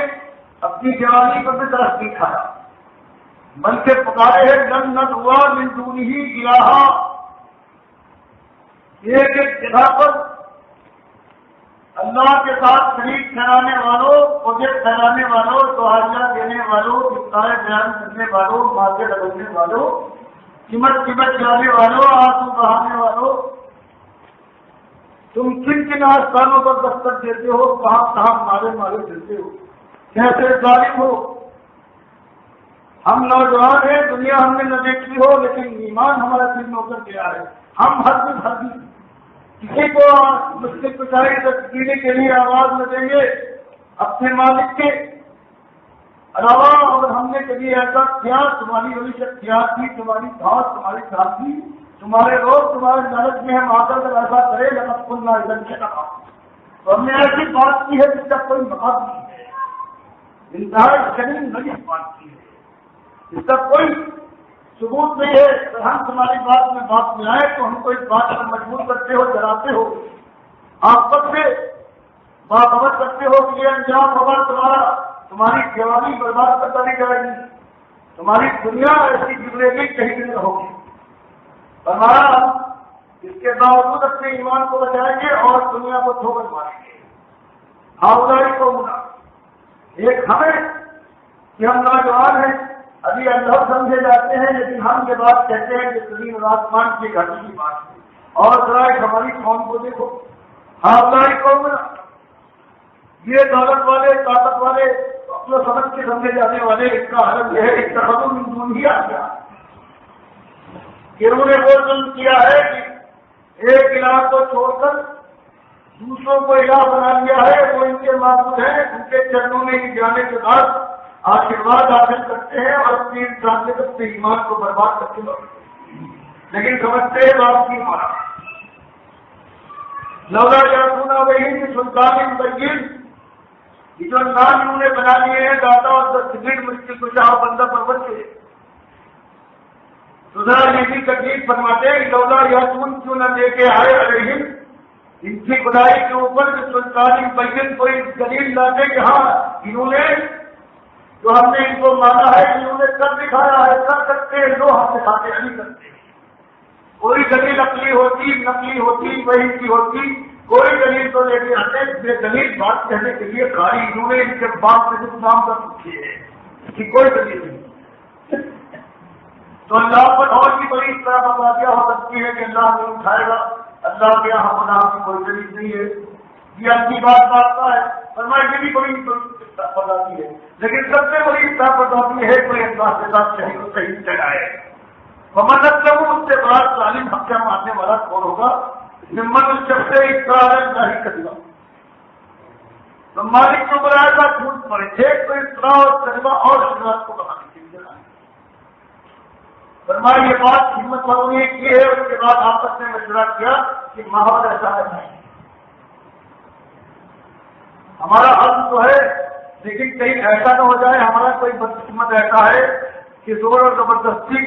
اپنی جوانی کو بھی طرف نہیں کھایا, بلکہ پکارے ہیں نن نن ہوا من دونہ الہا. ایک ایک جگہ پر اللہ کے ساتھ شریک ٹھہرانے والوں, پروجیکٹ ٹھہرانے والوں, دعائیاں دینے والوں, کتابیں بیان کرنے والوں, ماتھے لگانے والوں, چمٹ چمٹ جانے والوں, آنسو بہانے والوں, تم کن کن آستانوں پر دستک دیتے ہو, کہاں کہاں مارے مارے پھرتے ہو, کیسے ظالم ہو. ہم نوجوان ہیں, دنیا ہم نے نہ دیکھی ہو, لیکن ایمان ہمارا دل میں اتر گیا ہے. ہم ہر دن کسی کو مشکل کچائی پینے کے لیے آواز نہ دیں گے اپنے مالک کے علاوہ. اگر ہم نے کبھی ایسا کیا, تمہاری وہی شخصیات تھی, تمہاری دھاس, تمہاری ساتھی, تمہارے روز, تمہارے لالچ میں ہم آ کر ایسا کرے لگا کھلنا ادھر سے کہا. تو ہم نے ایسی بات کی ہے جس کا کوئی مقابلہ نہیں ہے, انتہائی شریر نہیں بات کی ہے, اس کا کوئی ثبوت نہیں ہے. اگر ہم تمہاری بات میں آئے تو ہم کو اس بات پر مجبور کرتے ہو, ڈراتے ہو, آپ سب سے باخبر کرتے ہو کہ یہ انجام ہوگا تمہارا, تمہاری جوانی برباد کرتا نہیں جائے گی, تمہاری دنیا ایسی گزرے گی کہیں بھی نہ ہوگی. ہمارا اس کے باوجود اپنے ایمان کو بچائیں گے اور دنیا کو ٹھوکر ماریں گے. ہاؤداری کو منا ایک ہمیں کہ ہم نوجوان ہیں, ابھی اللہ سمجھے جاتے ہیں, لیکن ہم یہ بات کہتے ہیں کہ زمین اور آسمان کی گھٹی کی بات ہے. اور ذرا ایک ہماری قوم کو دیکھو, ہاؤداری کو منا. یہ دولت والے, طاقت والے, اپنا سمجھ کے سمجھے جانے والے, اس کا حل یہ ہے اس کا خبر من ہی آ گیا کہ انہوں نے وہ ظلم کیا ہے کہ ایک الہ کو چھوڑ کر دوسروں کو الہ بنا لیا ہے. وہ ان کے معبود ہیں, ان کے چرنوں میں جانے کے بعد آشیرواد حاصل کرتے ہیں اور اپنی انسان سے اپنے ایمان کو برباد کرتے ہیں, لیکن سمجھتے ہیں باپ کی مانا. لولا یاتونا وہی سلطان بین, یہ جو نام انہوں نے بنا لیے ہیں داتا اور دستگیر مشکل کشا بندہ پرور کے, تو ذرا یہ بھی تکلیف فرماتے ہیں کہ لولا یاتون کیوں نہ لے کے آئے علیہم, ان کی خدائی کے اوپر سلطان بین کوئی دلیل لاتے کہ ہاں انہوں نے جو ہم نے ان کو مانا ہے, انہوں نے کر دکھایا ہے, کر سکتے ہیں جو ہم دکھاتے نہیں کرتے. کوئی دلیل عقلی ہوتی, نقلی ہوتی, وہی کی ہوتی, کوئی دلیل تو لے کے آتے. بے دلیل بات کہنے کے لیے کاری انہوں نے ان کے باپ سے کچھ نام کر چکی ہے, اس کی کوئی دلیل نہیں. تو اللہ پر اور بھی بڑی اس طرح بتا دیا ہو سکتی ہے کہ اللہ نہیں اٹھائے گا, اللہ کے یہاں ہونا کی کوئی دلیل نہیں ہے. یہ اچھی بات باتتا ہے, فرمایا یہ بھی بڑی بتاتی ہے, لیکن سب سے بڑی اصطلاح بتاتی ہے کوئی اللہ کے ساتھ صحیح چلائے. مطلب اس سے بڑا ظالم حقیہ ماننے والا کون ہوگا؟ نمت اس شخص سے اقرار نہیں کرے. تو مالک کو بنایا تھا جھوٹ پڑے تھے, تو اقرار اور کلمہ اور شروعات کو بنانے کے لیے فرمایا یہ بات ہمت والوں نے کی ہے. اس کے بعد آپس میں مشورہ کیا کہ ماحول ایسا ہے نہیں, ہمارا حق تو ہے, لیکن کہیں ایسا نہ ہو جائے ہمارا کوئی بدقسمت ایسا ہے کہ زور اور زبردستی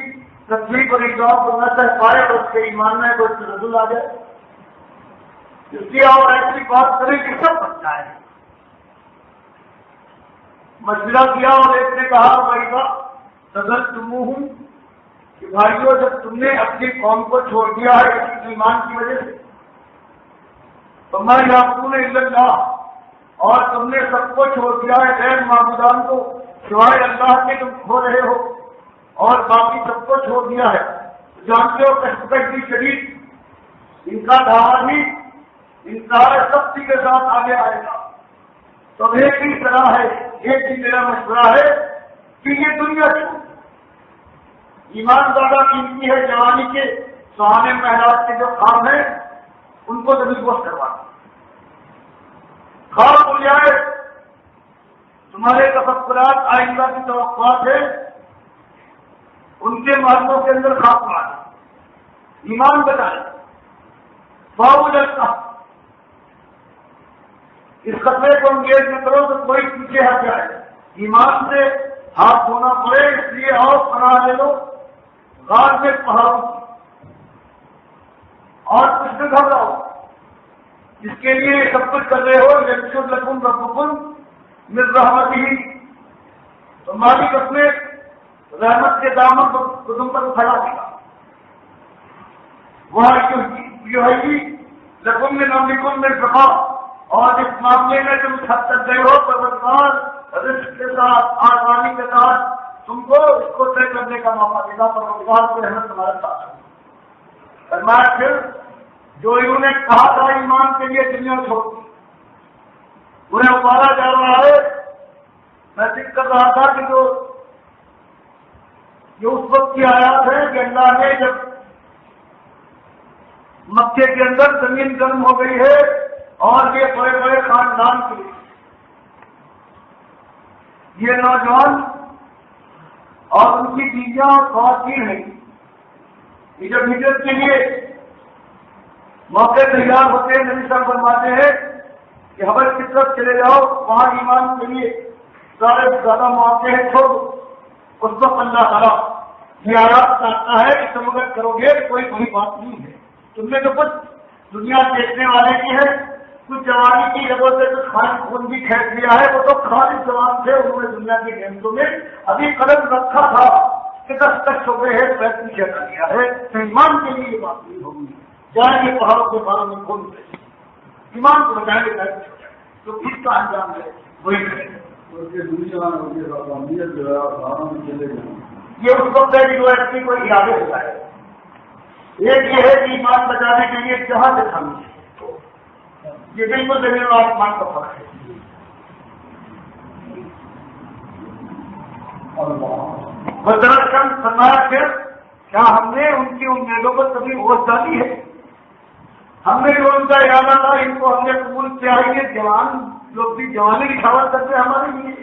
تکلیف اور اقدام کو نہ سہ پائے اور اس کے ایمان میں کوئی تنزل آ جائے. اس لیے اور ایسی بات کریں کہ سب بچ جائے. مشورہ کیا اور ایک نے کہا بھائی کا سدر تمہ ہوں کہ بھائیوں جب تم نے اپنی قوم کو چھوڑ دیا ہے اس ایمان کی وجہ سے, تو میں یعقوب اللہ, اور تم نے سب کو چھوڑ دیا ہے غیر معبودان کو, سوائے اللہ کے تم کھو رہے ہو, اور باقی سب کو چھوڑ دیا ہے. جانتے ہو کشمکش بھی شدید ان کا دعویٰ بھی انتہائی سختی کے ساتھ آگے آئے گا. تو ایک ہی طرح ہے، ایک ہی میرا مشورہ ہے کہ یہ دنیا چھوڑ. ایمان زیادہ قیمتی ہے. جوانی کے سہانے محلات کے جو خواب ہیں ان کو زمین گوشت کروانا. خواب ہو جائے تمہارے تفکرات آئندہ کی توقعات ہے، ان کے محلوں کے اندر خواب مارنا. ایمان بتائے باؤ جلتا اس خطرے کو انگیز میں کرو تو کوئی پیچھے ہٹ جائے. ایمان سے ہاتھ دھونا پڑے اس لیے اور پناہ لے لو غار میں پہاڑوں اور کچھ نہ گھبراؤ. اس کے لیے سب کچھ کر رہے ہو. یکشد لکم ربکم من رحمتہ، تو مالک اپنے رحمت کے دامن کو تم پر اٹھا دے گا. وہاں لکم من امرکم مرفقا، اور اس معاملے میں تم چھت تک گئے ہو پروردگار رزق کے ساتھ آسانی کے ساتھ تم کو اس کو طے کرنے کا موقع دے گا. پروردگار کی رحمت تمہارے ساتھ ہے. فرمایا پھر جو انہوں نے کہا تھا ایمان کے لیے دنیا چھوڑ دی انہیں ابالا جا رہا ہے. میں ذکر کر رہا تھا کہ جو اس وقت کی آیات ہے کہ اللہ نے جب مکے کے اندر زمین گرم ہو گئی ہے اور یہ بڑے بڑے خاندان کے لیے یہ نوجوان اور ان کی بیویاں اور خواتین ہیں، یہ جب ہجرت کے لیے موقع تیار ہوتے ہیں نبی صاحب فرماتے ہیں کہ حبش کی طرف چلے جاؤ، وہاں ایمان کے لیے سارے زیادہ مواقع ہیں. چھوڑ اس وقت اللہ تعالیٰ یہ آیات چاہتا ہے کہ تم اگر کرو گے کوئی بڑی بات نہیں ہے. تم نے تو کچھ دنیا دیکھنے والے کی ہے، کچھ جوانی کی جگہ سے کچھ خالص خون بھی کھینچ لیا ہے. وہ تو خالص جوان تھے، انہوں نے دنیا کی نعمتوں میں ابھی قدم رکھا تھا کہ 10 تک چھوٹے ہیں پیر پیچھے کر لیا ہے. تو ایمان کے لیے یہ بات نہیں ہوگی. جائیں گے پہاڑوں کے باروں میں کھول دیں ایمان کو بچائیں گے پیر پیچھے تو اس کا انجام ہے وہی کریں گے. یہ اس وقت ہے کہ جو ایسی کوئی ارادے ہوتا ہے. ایک یہ ہے کہ ایمان بچانے کے لیے جہاں سے تھامی یہ بالکل زمین و آسمان کا فرق ہے. فرمایا پھر کیا ہم نے ان کی امیدوں پر کبھی ہوش ڈالی ہے؟ ہم نے جو ان کا ارادہ تھا ان کو ہم نے قبول کیا ہے. یہ جوان لوگ بھی جوانی کی خبر کرتے ہمارے لیے.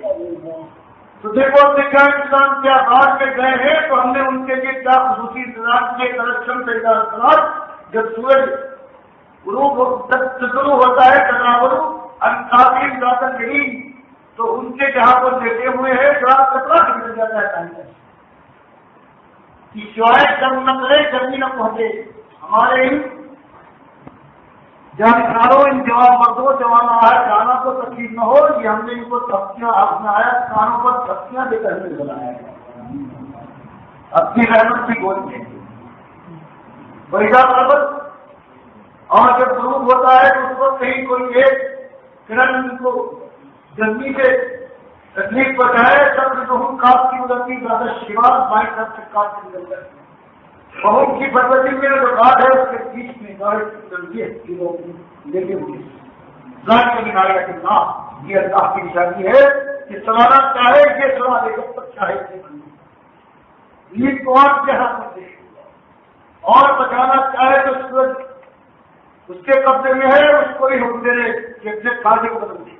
تو دیکھو دیکھا انسان کیا بعد میں گئے ہیں تو ہم نے ان کے لیے کیا خصوصی انتظام کے کرپشن سے اظہار. جب سورج غروب شروع ہوتا ہے تناور داتن یہی تو ان کے جہاں پر لیٹے ہوئے ہیں جہاں کتنا نکل جاتا ہے کہ شاید جب نہ کرے گرمی نہ پہنچے. ہمارے جانکاروں ان جوان مردوں جوان آیا جانا کو تکلیف نہ ہو. یہ ہم نے ان کو تھپکیاں آیا کانوں پر تھپکیاں دے کر کے بنایا ہے. اپنی رحمت کی گود میں بڑا پربت اور جب غروب ہوتا ہے تو اس وقت کہیں کوئی ایک کرن ان کو گرمی سے تکلیف پہنچائے سب جو ہم کاف کی ادھر زیادہ شیوان بائیں طرف سے کاف کی ادھر ہے بہت کی پروتی میں جو گاٹ ہے اس کے بیچ میں گاڑی لگے ہوئی گاڑی کو نکالے کہ نہ یہ اللہ کی نشانی ہے کہ سلانا چاہے یہ سلا دے جب تک چاہے یہ کون کے ہاتھ میں دے اور بچانا چاہے تو سورج اس کے قبضے میں ہے اس کو ہی حکم دے رہے کہ اپنے کھانے کو بدل دے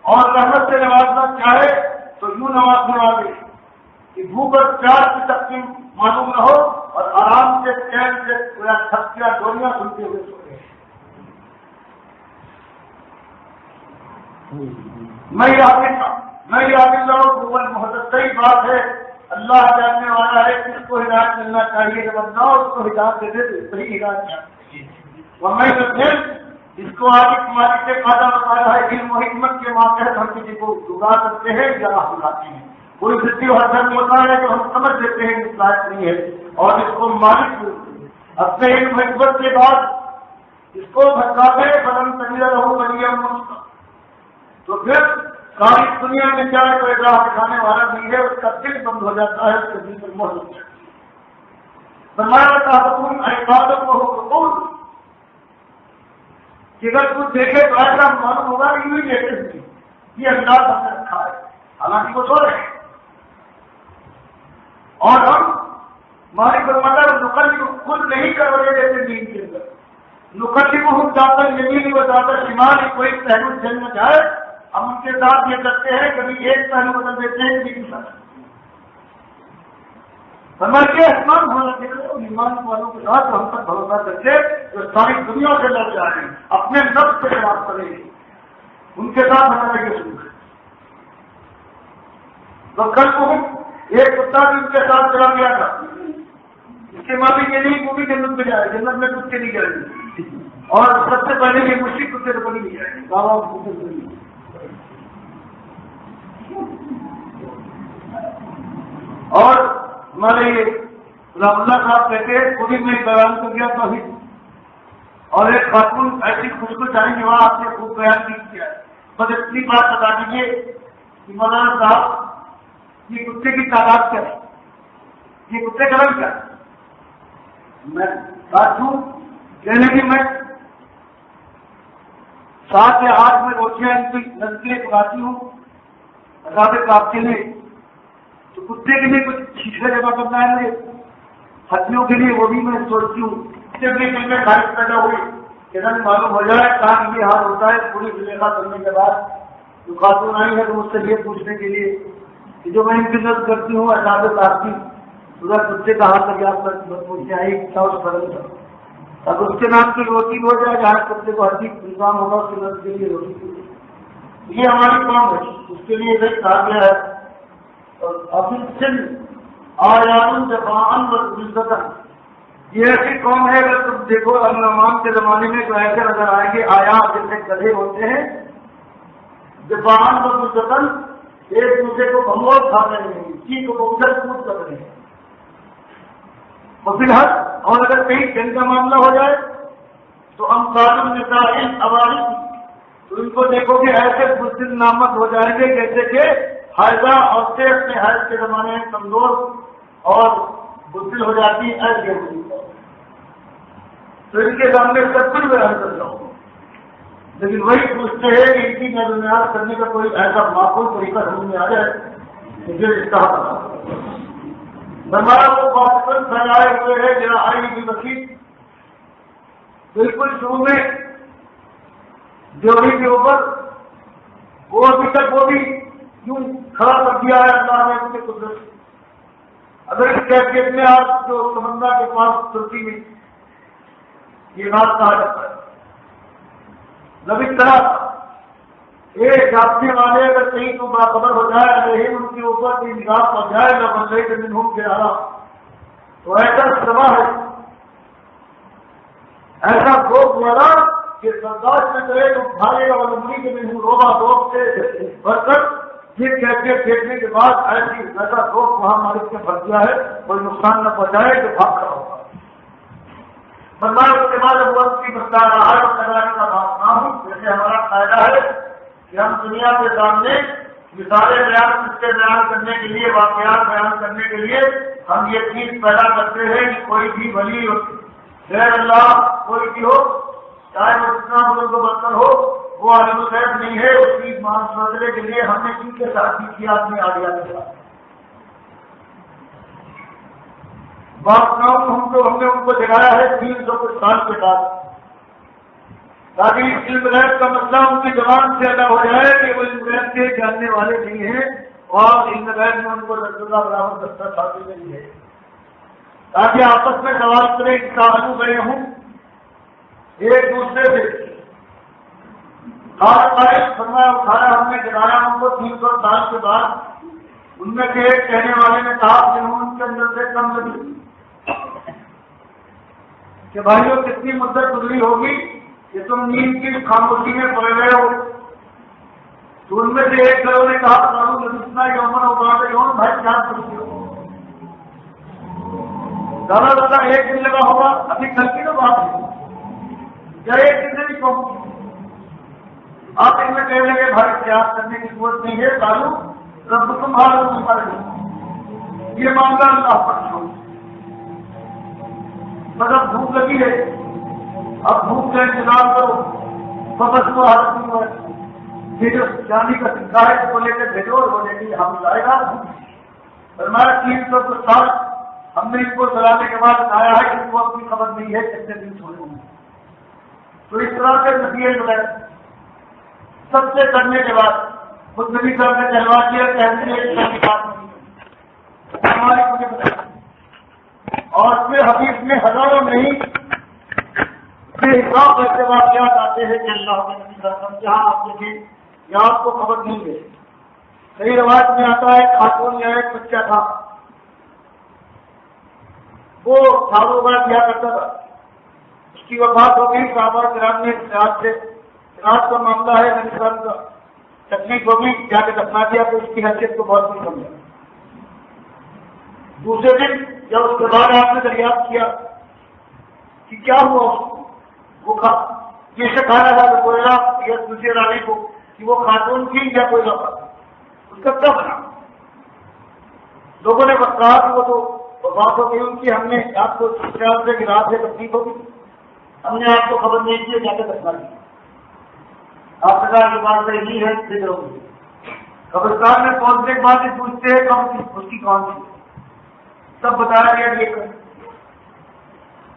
اور رحمت سے نوازنا چاہے تو یوں نوازنا دے کہ بھوک اور پیار کی تقسیم معلوم نہ ہو اور آرام سے چین سے تھپکیاں ڈولیاں سنتے ہوئے سوئے. میں یاد لاؤں محبت صحیح بات ہے. اللہ جاننے والا ہے کس کو ہدایت ملنا چاہیے جب اللہ اس کو ہدایت دے دے تو صحیح ہدایت چاہیے. اور میں اس کو آگے تمہاری سے فائدہ بتایا ہے علم و حکمت کے ماتحت ہم کسی کو گزار کرتے ہیں یا راہ بلاتے ہیں. کوئی ضدی اور حسن ہوتا ہے جو ہم سمجھ لیتے ہیں اس لائق نہیں ہے اور اس کو مالک اپنے علم حکمت کے بعد اس کو بھٹکاتے بدن تنیرا رہو بنیا مستا تو پھر ساری دنیا میں چاہے کوئی راہ دکھانے والا نہیں ہے اس کا دل بند ہو جاتا ہے اس کے دل پر مہر ہو جاتی ہے. فرمایا تم عبادت و حقوق کہ اگر کچھ دیکھے تو ایسا معلوم ہوگا کہ یوں ہی دیکھتے ہوئے یہ انداز ہم نے رکھا ہے، حالانکہ وہ سو رہے ہیں اور ہم مالک المدر نقل خود نہیں کروڑے دیتے دین کے اندر، نقل کو ہم جاتا یمین و جاتا شمال، کوئی پہلو جن میں جائے ہم ان کے ساتھ یہ کرتے ہیں، کبھی ایک پہلو بدل دیتے ہیں کبھی دوسرا۔ ہمارے ایمان ہونا چاہیے اور ایمان والوں کے ساتھ ہم تک بھروسہ کر کے جو ساری دنیا سے لڑ جا رہے ہیں اپنے نفس سے بات کریں گے، ان کے ساتھ ہمارا یہ سلوک ہے۔ تو کل کو ایک کتا بھی ان کے ساتھ چلا گیا تھا، اس کے ماں بھی یہ نہیں وہ بھی جنت میں جائے، جنت میں کتے نہیں جائے گی، اور سب سے پہلے یہ مشرک کتے تو بنی نہیں جائے گی، بابا کتے بنی۔ اور ہمارے غلام اللہ صاحب کہتے ہیں خود ہی میں بیان کر دیا تو ابھی، اور ایک خاتون ایسی خوش کو چاہیں گے وہاں آپ نے خوب بیان نہیں کیا ہے، بس اتنی بات بتا دیجیے کہ مولانا صاحب یہ کتے کی تعداد کیا ہے، یہ کتے کا رنگ کیا ہے؟ میں بات ہوں کہنے کی میں 7 یا 8 میں روٹیاں ان کی نزدیک پکاتی ہوں عذاب آپ کے لیے، تو کتے کے لیے کچھ شیشے جمع کرنا ہے مجھے، ہاتھیوں کے لیے وہ بھی میں سوچتی ہوں، جب بھی دل میں خواہش پیدا ہوئی کہ رنگ معلوم ہو جائے کہاں یہ حال ہوتا ہے۔ پوری زلیخا کرنے کے بعد جو خاتون آئی ہے تو مجھ سے یہ پوچھنے کے لیے کہ جو میں ان کی نظر کرتی ہوں عذاب آپ کی پورا کتے کا ہاتھ لگا کر پوچھنے آئی ساؤس فرن تھا، اب اس کے نام کی روٹی ہو جائے جہاں کتے کو ہر چیز انتظام ہوگا اس کی نظر کے لیے روٹی، یہ ہماری قوم ہے، اس کے لیے ایک کہا گیا ہے۔ یہ ایسی قوم ہے اگر تم دیکھو امام کے زمانے میں تو ایسے نظر آئیں گے آیا جیسے گدھے ہوتے ہیں، جفان و مستقل ایک دوسرے کو بمول کھا رہے ہیں، اسی کو بمول کود کر رہے ہیں۔ اور فی الحال اور اگر کہیں جنگ کا معاملہ ہو جائے تو ہم قانون نظام عواری تو ان کو دیکھو گے ایسے بزدل نامت ہو جائیں گے جیسے کہ حائضہ عورتیں اپنے حیض کے زمانے میں کمزور اور بزدل ہو جاتی ہیں، ایسے تو ان کے سامنے سب کچھ بیان کر رہا ہوں، لیکن وہی پوچھتے ہیں کہ ان کی نظر کرنے کا کوئی ایسا معقول طریقہ سمجھ میں آ جائے مجھے اس کا ہمارا وہ پاسپورٹ پھیلائے ہوئے ہے جہاں آئی کی وسیع بالکل شروع میں جوڑی کے اوپر وہ ابھی تک وہ بھی یوں کھڑا کر دیا ہے اللہ نے اس کے قدرت۔ اگر اس کیفیت میں آپ جو سمندر کے پاس ترکی میں یہ بات کہا جاتا ہے نبی طرح ایک جاپنے والے اگر کہیں تو باخبر ہو جائے رہے ان کے اوپر بھی نگاہ پڑ جائے نہ بندے کے دن ہوں کے آ تو ایسا سما ہے، ایسا روک والا کہ برداشت نہ کرے تو بھاگے گا اور عمری کے دن ہوں روبا روک سے بڑھ کر یہ کیفیت دیکھنے کے بعد ایسی ایسا روک وہاں مالک نے بھر دیا ہے کوئی نقصان نہ پہنچائے تو بھاگ رہا ہوگا۔ اس کے بعد وقت کی بتا رہا ہے اور کرانے کا بات نہ ہوں، جیسے ہمارا فائدہ ہے کہ ہم دنیا کے سامنے مثالیں بیان قصے بیان کرنے کے لیے واقعات بیان کرنے کے لیے ہم یہ چیز پیدا کرتے ہیں کہ کوئی بھی ولی غیر اللہ کوئی بھی ہو چاہے وہ جتنا بزرگ و برتر ہو وہ عالم الغیب نہیں ہے، اس کی مسئلے کے لیے ہم نے کن کے ساتھ بھی کیا اپنی آگیا کے ساتھ بات نہ ہم نے ان کو جگایا ہے 300 کچھ سال کے بعد تاکہ اس علم غیب کا مسئلہ ان کی زبان سے ادا ہو جائے کہ وہ علم غیب کے جاننے والے نہیں ہیں اور علم غیب میں ان کو رسولہ برابر دستہ حاصل نہیں ہے، تاکہ آپس میں سوال کریں تعلق گئے ہوں ایک دوسرے سے فرمایا اٹھایا ہم نے گرایا ان کو 300 سال کے بعد۔ ان میں سے ایک کہنے والے نے کہا کہ ان کے اندر سے کم لگی کہ بھائیوں کتنی مدت گزری ہوگی کہ تم نیند کی خاموشی میں پڑ گئے ہو؟ تو ان میں سے ایک گروہ نے کہا اتنا یومن ہوگا یوم بھائی کیا پوچھتے ہو؟ زیادہ ایک دن لگا ہوگا، ابھی کل کی تو بات ہے کیا ایک دن سے بھی پہنچ آپ ان میں کہنے لگے بھائی احتیاط کرنے کی ضرورت نہیں ہے، تعلق رب تمہارا تمہارے یہ معاملہ اللہ پر چھوڑ مطلب بھوک لگی ہے، اب بھوک کا انتظام کرو، بس وہ حالت نہیں ہوا، یہ جو جانی کا سکھا ہے اس کو لے کے بھیجو اور بولے گی ہم لائے گا۔ فرمایا 300 سال ہم نے اس کو چلانے کے بعد آیا ہے کہ اس کو اپنی خبر نہیں ہے کتنے دن چھوڑے ہوں گے۔ تو اس طرح سے نبی جو سب سے کرنے کے بعد خود نبی صاحب نے کہلوا دیا کہتے ہیں کی بات نہیں ہماری مجھے بتایا، اور پھر حدیث میں ہزاروں نہیں بے حساب ایسے واقعات آتے ہیں کہ اللہ کے نبی صلی اللہ علیہ وسلم جہاں آپ دیکھیں یہاں آپ کو خبر نہیں ہے۔ صحیح روایت میں آتا ہے خاتون یا ایک بچہ تھا، وہ کاروبار کیا کرتا تھا، اس کی وفات ہو گئی، صحابہ کرام نے رات کا معاملہ ہے، نبی صلی اللہ علیہ وسلم کا تکلیف ہو گئی، جا کے دفنا دیا تو اس کی حیثیت کو بہت نہیں سمجھا۔ دوسرے دن جب اس کے بعد آپ نے دریافت کیا کہ کیا ہوا اس کو، وہ یہ کھانا تھا تو کوئی یا دوسرے راوی کو کہ وہ خاتون تھی یا کوئی لفظ اس کا کیا بنا؟ لوگوں نے کہا کہ وہ تو بات ہو گئی ان کی، ہم نے آپ کو خیال سے کہ رات سے تکلیف ہوگی، ہم نے آپ کو خبر نہیں کی، جا کے دفنا دیا۔ آپ نے کہا یہ بات صحیح ہے، فکر ہوگی۔ قبرستان میں پہنچنے کے بعد ہی پوچھتے ہیں کب اس کی کون سی، سب بتایا گیا کہ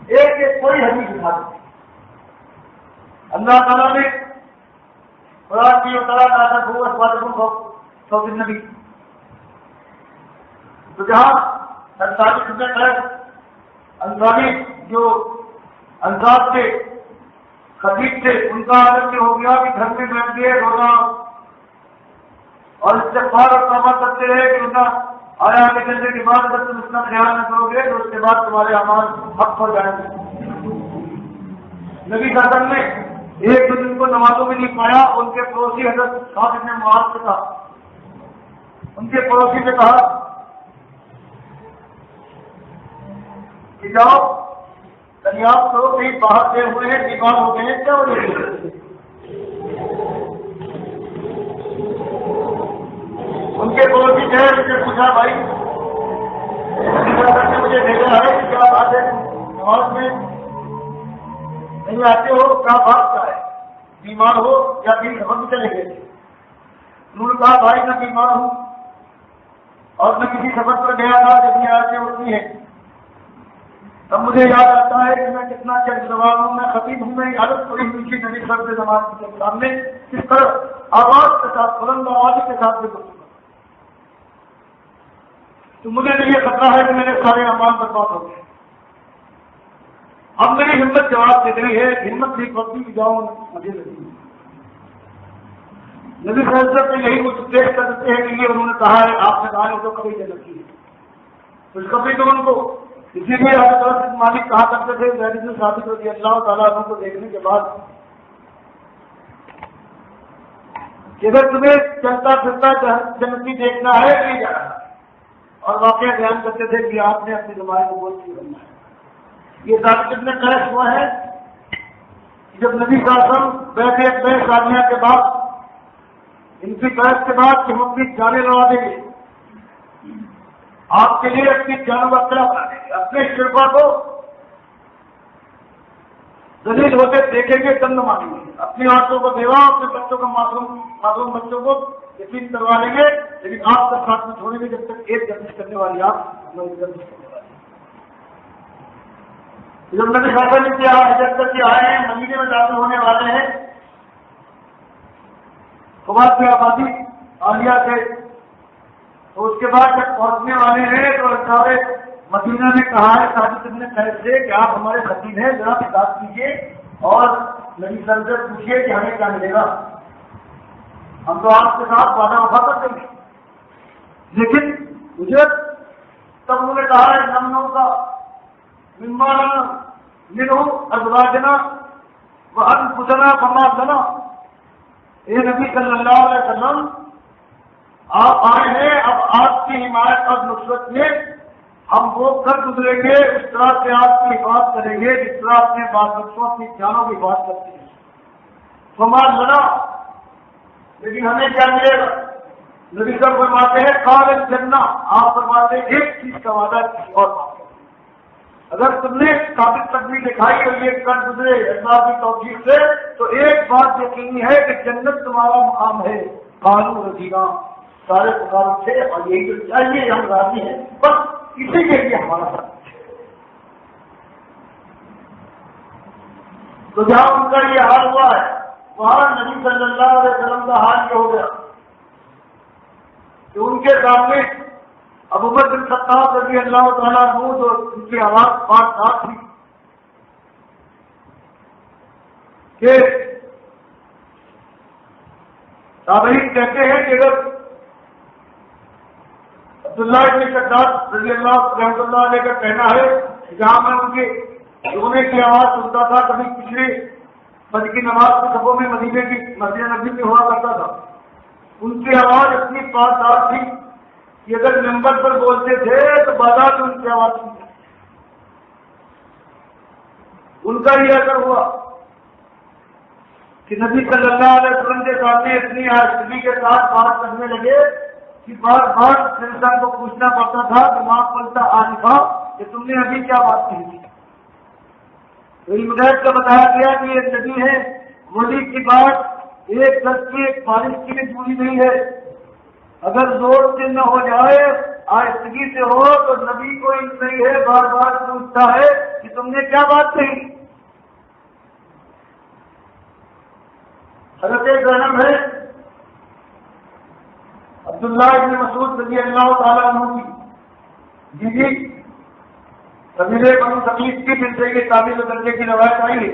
ایک کوئی حدیث دکھا دیں۔ اللہ تعالیٰ نے قرآن کی نبی تو جہاں انصاری جو انصار تھے خطیب تھے ان کا عادت یہ ہو گیا کہ گھر میں بیٹھ کے روزہ اور استغفار اور توبہ کرتے رہے کہ ان کا آیا آگے چلنے کے بعد اگر تم اس کا خیال نہ کرو گے تو اس کے بعد تمہارے اعمال حق ہو جائیں گے۔ نبی حسن نے ایک دن ان کو نمازوں میں نہیں پایا، ان کے پڑوسی حضرت صاحب نے معاذ سے کہا، ان کے پڑوسی سے کہا کہ جاؤ دریافت کرو کہیں باہر گئے ہوئے ہیں، بیمار ہو گئے ہیں، کیا وجہ ہے؟ ان کے پڑوسی گئے، ان سے پوچھا بھائی نے مجھے بھیجا ہے کہ کیا بات ہے نماز میں نہیں آتے ہو، کیا بات کیا ہے؟ بیمار ہو یا بھی ہم چلے گئے؟ انہوں نے کہا بھائی میں بیمار ہوں اور میں کسی سفر پر گیا تھا جب یہ آتے ہوتی ہے، تب مجھے یاد آتا ہے کہ میں کتنا چل سوال ہوں، میں خطیب ہوں، میں عادت پڑی ہوئی تھی نبی سر سے نماز کے سامنے کس طرح آواز کے ساتھ بلند آوازی کے ساتھ بھی کروں، تو مجھے تو یہ خطرہ ہے کہ میرے سارے اعمال برباد ہو گئے۔ اب میری ہمت جواب دے رہی ہے، ہمت بھی کرتی کہ جاؤں مجھے لگی۔ نبی صلی اللہ علیہ وسلم یہی کچھ دیکھ کر دیتے ہیں کہ یہ انہوں نے کہا ہے آپ نے کہا تو کبھی جنت کی ہے، کچھ کبھی تو ان کو اسی لیے حضرت مالک کہا کرتے تھے زید بن ثابت رضی اللہ تعالیٰ عنہ کو دیکھنے کے بعد کہ اگر تمہیں چلتا پھرتا جنتی دیکھنا ہے نہیں جانا، اور واقعہ بیان کرتے تھے کہ آپ نے اپنی زبان کو بہت سی بننا ہے۔ یہ ثابت ابن قیس ہوا ہے جب نبی صلی اللہ علیہ وسلم بیٹھے 6 سالیہ کے بعد ان کی بحث کے بعد کہ ہم اپنی جانیں لڑا دیں گے، آپ کے لیے اپنی جانوں کا طرح بنا دیں گے، اپنے شرفا کو ذلیل ہوتے دیکھیں گے، دم نہ مانیں گے، اپنی عورتوں کو بیوہ، اپنے بچوں کو معصوم بچوں کو یقین کروا لیں گے، لیکن آپ کا ساتھ میں چھوڑیں گے جب تک ایک گردش کرنے والی آپ ہماری گردش کرنے والی۔ جب نبی فیصلہ نے کیا ہجرت کر کے آئے ہیں، مدینے میں داخل ہونے والے ہیں، خباب کی آبادی عالیہ سے، تو اس کے بعد جب پہنچنے والے ہیں تو سارے مدینہ نے کہا ہے ثابت ابن قیس سے کہ آپ ہمارے خطیب ہیں، ذرا خطاب کیجیے اور نبی صلی اللہ علیہ وسلم پوچھیے کہ ہمیں کیا ملے گا، ہم تو آپ کے ساتھ وعدہ وفا کر دیں گے، لیکن اجرت تب انہوں نے کہا ہے نمنوں کا ممانا منہ ازواجنا وانفسنا فما لنا۔ اے نبی صلی اللہ علیہ وسلم آپ آئے ہیں، اب آپ کی حمایت اور نصرت میں ہم وہ کر گزریں گے، اس طرح سے آپ کی حفاظت کریں گے جس طرح اپنے بال بچوں اپنی جانوں کی حفاظت کرتے ہیں۔ فما لنا، لیکن ہمیں کیا ملے گا؟ نبی صاحب فرماتے ہیں قال الجنہ، آپ فرماتے ہیں ایک چیز کا وعدہ کسی اور بات اگر تم نے ثابت تقریر دکھائی اور یہ کر گزرے اللہ کی توفیق سے تو ایک بات یقینی ہے کہ جنت تمہارا مقام ہے. قالوا رضینا، سارے پکار تھے اور یہی تو چاہیے، ہم راضی ہیں، بس اسی کے لیے ہمارا ساتھ. تو جہاں ان کا یہ حال ہوا ہے وہاں نبی صلی اللہ علیہ وسلم کا حال یہ ہو گیا کہ ان کے سامنے ابوبکر بن خطاب رضی اللہ تعالیٰ عنہ، جو ان کی آواز بات صاف تھی کہ تابعین کہتے ہیں کہ اگر عبداللہ بن شداد رضی اللہ رحمۃ اللہ علیہ کا کہنا ہے جہاں میں ان کے رونے کی آواز سنتا تھا، کبھی پچھلے فجر کی نماز کے صفوں میں مدینے کی مسجد نبی میں ہوا کرتا تھا، ان کی آواز اتنی پاسدار تھی کہ اگر ممبر پر بولتے تھے تو بازار میں ان کی آواز سنتی. ان کا یہ اثر ہوا کہ نبی صلی اللہ علیہ وسلم کے سامنے اتنی آہستگی کے ساتھ بات کرنے لگے کہ بار بار انسان کو پوچھنا پڑتا تھا، دماغ پلتا آنکھا کہ تم نے ابھی کیا بات کہی تھی. تو مجاہد کا بتایا گیا کہ یہ نبی ہے، ولی کی بات ایک دس کی ایک بارش کی بھی پوری نہیں ہے. اگر زور سے نہ ہو جائے، آہستگی سے ہو تو نبی کو علم نہیں ہے، بار بار پوچھتا ہے کہ تم نے کیا بات کہی. حضرت زینب ہے عبداللہ بن مسعود رضی اللہ تعالیٰ عنہ کی بیوی، قبیلے بنو ثقیف کی بنت کی تعبیر کرنے کی روایت آئی ہے.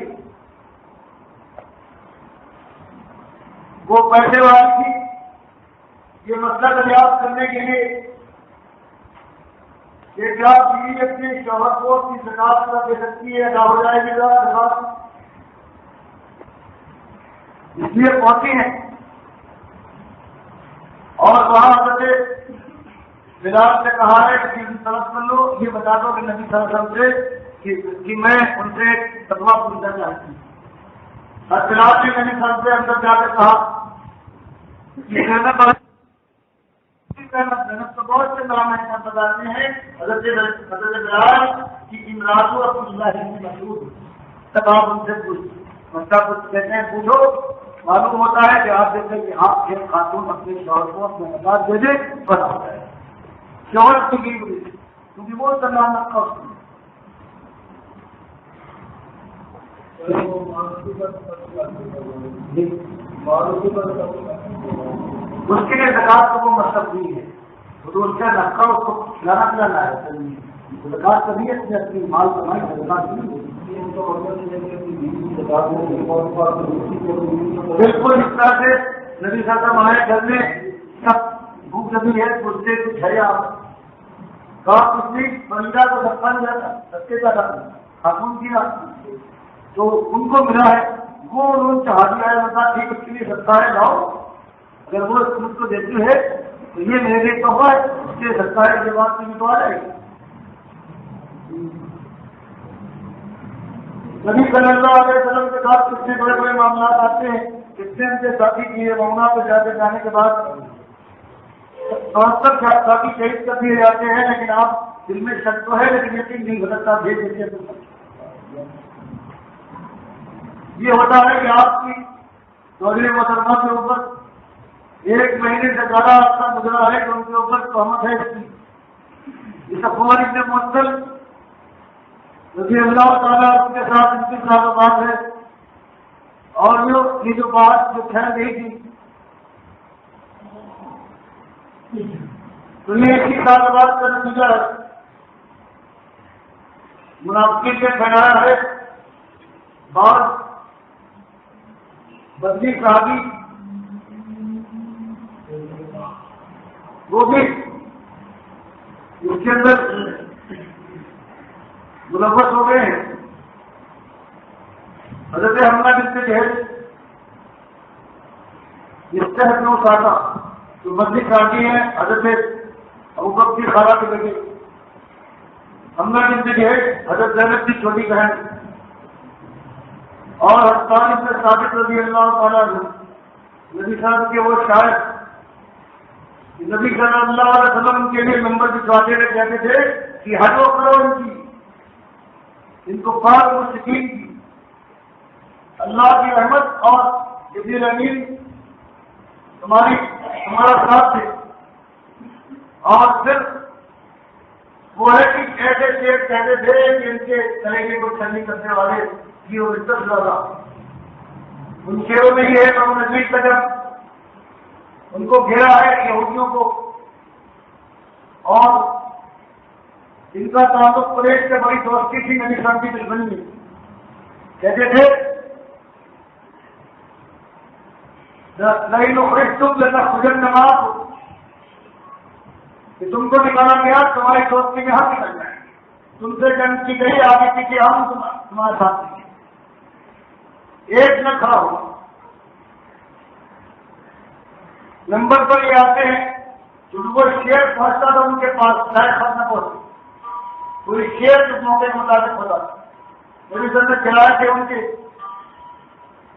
وہ پیسے والی تھی، یہ مسئلہ دریافت کرنے کے لیے کہ کیا بیوی اپنے شوہر کو اپنی زکات ادا دے سکتی ہے، ادا ہو جائے گی زکات، اس لیے پہنچی ہیں. اور وہاں حضرت بلال سے کہا ہے کہ طلب کر لو، یہ بتا دو کہ نبی صلی اللہ علیہ وسلم سے کہ میں ان سے فتویٰ پوچھنا چاہتی ہوں. اور بلال نے نبی صلی اللہ علیہ وسلم سے اندر جا کے کہا کہ زینب تو بہت سے نام ایسا بتاتے ہیں، حضرت بلال کی امراض عبداللہ بن مسعود، تب آپ ان سے مسئلہ کچھ کہتے ہیں پوچھو. معلوم ہوتا ہے کہ آپ دیکھیں کہ آپ ایک خاتون اپنے شوہر کو اپنے مزاج دے دے بنا ہوتا ہے، شوہر کی کیونکہ وہ سلام رکھا اس کے لیے زکات کو وہ مطلب نہیں ہے، تو اس کا رکھا اس کو کھلانا پلانا ہے. زکات کبھی اپنی مال کمائی زکات نہیں ہوتی. بالکل اس طرح سے نبی صلی اللہ علیہ وسلم ہمارے گھر میں سب بھوک لگی ہے، پوچھتے کچھ ہے آپ کہا کچھ نہیں، بندہ تو سستا نہیں جاتا، سستے کا خاتون کیا تو ان کو ملا ہے، وہ انہوں نے چاہ دیا ہے، بتا ٹھیک اس کے لیے سستا ہے لاؤ. اگر وہ اس کو دیتی ہے تو یہ میرے لیے تحفہ ہے، اس لیے سستا ہے یہ بات کی تو آ جائے گی. نبی صلی اللہ علیہ وسلم کے ساتھ کتنے بڑے بڑے معاملات آتے ہیں، کتنے ان سے ساتھی کیے، مونا پہ جانے کے بعد 74 ساتھی شہید کر دیے جاتے ہیں، لیکن آپ دل میں شک تو ہے لیکن یقین نہیں ہو سکتا بھیج دیتے. یہ ہوتا ہے کہ آپ کی چودھری محترمہ کے اوپر 1 مہینے سے زیادہ عرصہ گزرا ہے کہ ان کے اوپر تہمت ہے اس کی. یہ صفوان ابن معطل رضی اللہ تعالیٰ ان کے ساتھ ان کی بات ہے. اور یہ جو بات جو پھیل گئی تھی تو یہ اسی بات کا نتیجہ ہے، منافقین نے پھیلایا ہے. بعض بدلی صحابی وہ بھی اس کے اندر ملوث ہو گئے ہیں. حضرت حمزہ بنت جہش اس تحت نو ساٹا جو بدلی صحابی ہیں، حضرت ابوبکر کی خالہ کی بیٹی حمزہ بنت جہش حضرت زینب کی چھوٹی بہن اور حسان بن ثابت رضی اللہ تعالیٰ عنہ نبی صاحب کے وہ شاعر نبی صلی اللہ علیہ وسلم کے لیے ممبر بچھواتے ہوئے کہتے تھے کہ ہٹو کرو ان کی ان کو پاک مشکین کی اللہ کی رحمت اور جبریل امین ہمارا ساتھ تھے. اور پھر وہ ہے کہ ایسے شیخ کہتے تھے کہ ان کے طریقے کو چھلنی کرنے والے کی وہ عزت زیادہ. ان شیروں میں یہ ہے کہ انہوں نے کا جب ان کو گھیرا ہے یہودیوں کو اور ان کا تعلق قریش سے بڑی دوستی تھی, نبی شانتی دشمنی میں. کہتے تھے نہیں نخرج تم لگا خجن نماز کہ تم کو نکالا گیا تمہاری دوستی میں ہم نکل جائیں گے, تم سے جنگ کی گئی آگے پیچھے ہم تمہارے ساتھ دیں گے, ایک نہ کھڑا ہوا. نمبر پر یہ آتے ہیں جو وہ شیر پہنچتا تھا ان کے پاس شاید خط نہ پہنچے, کوئی شیر اس موقع کے مطابق ہوتا تھا. میری سر میں چلائے تھے ان کے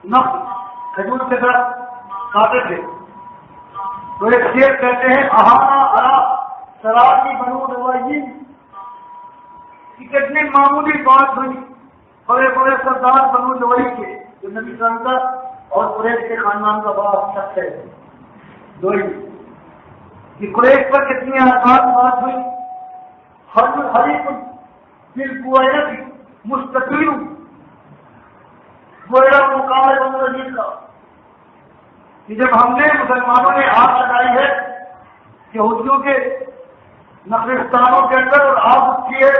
نقل کھجور کے ساتھ کھاتے تھے. تو ایک شیر کہتے ہیں اہانا ارا سراتی بنو روائی کی کتنی معمولی بات ہوئی بڑے بڑے سردار بنو روائی کے جو نبی صلی اللہ علیہ وسلم اور قریش کے خاندان کا بڑا شخص ہے دوئی کہ قریش پر کتنی آسان بات ہوئی. ہری دل گویا کی مستقل گویا مقام ہے بنو رجیب کا کہ جب ہم نے مسلمانوں نے آگ لگائی ہے یہودیوں کے نخرستانوں کے اندر اور آگ اٹھی ہے,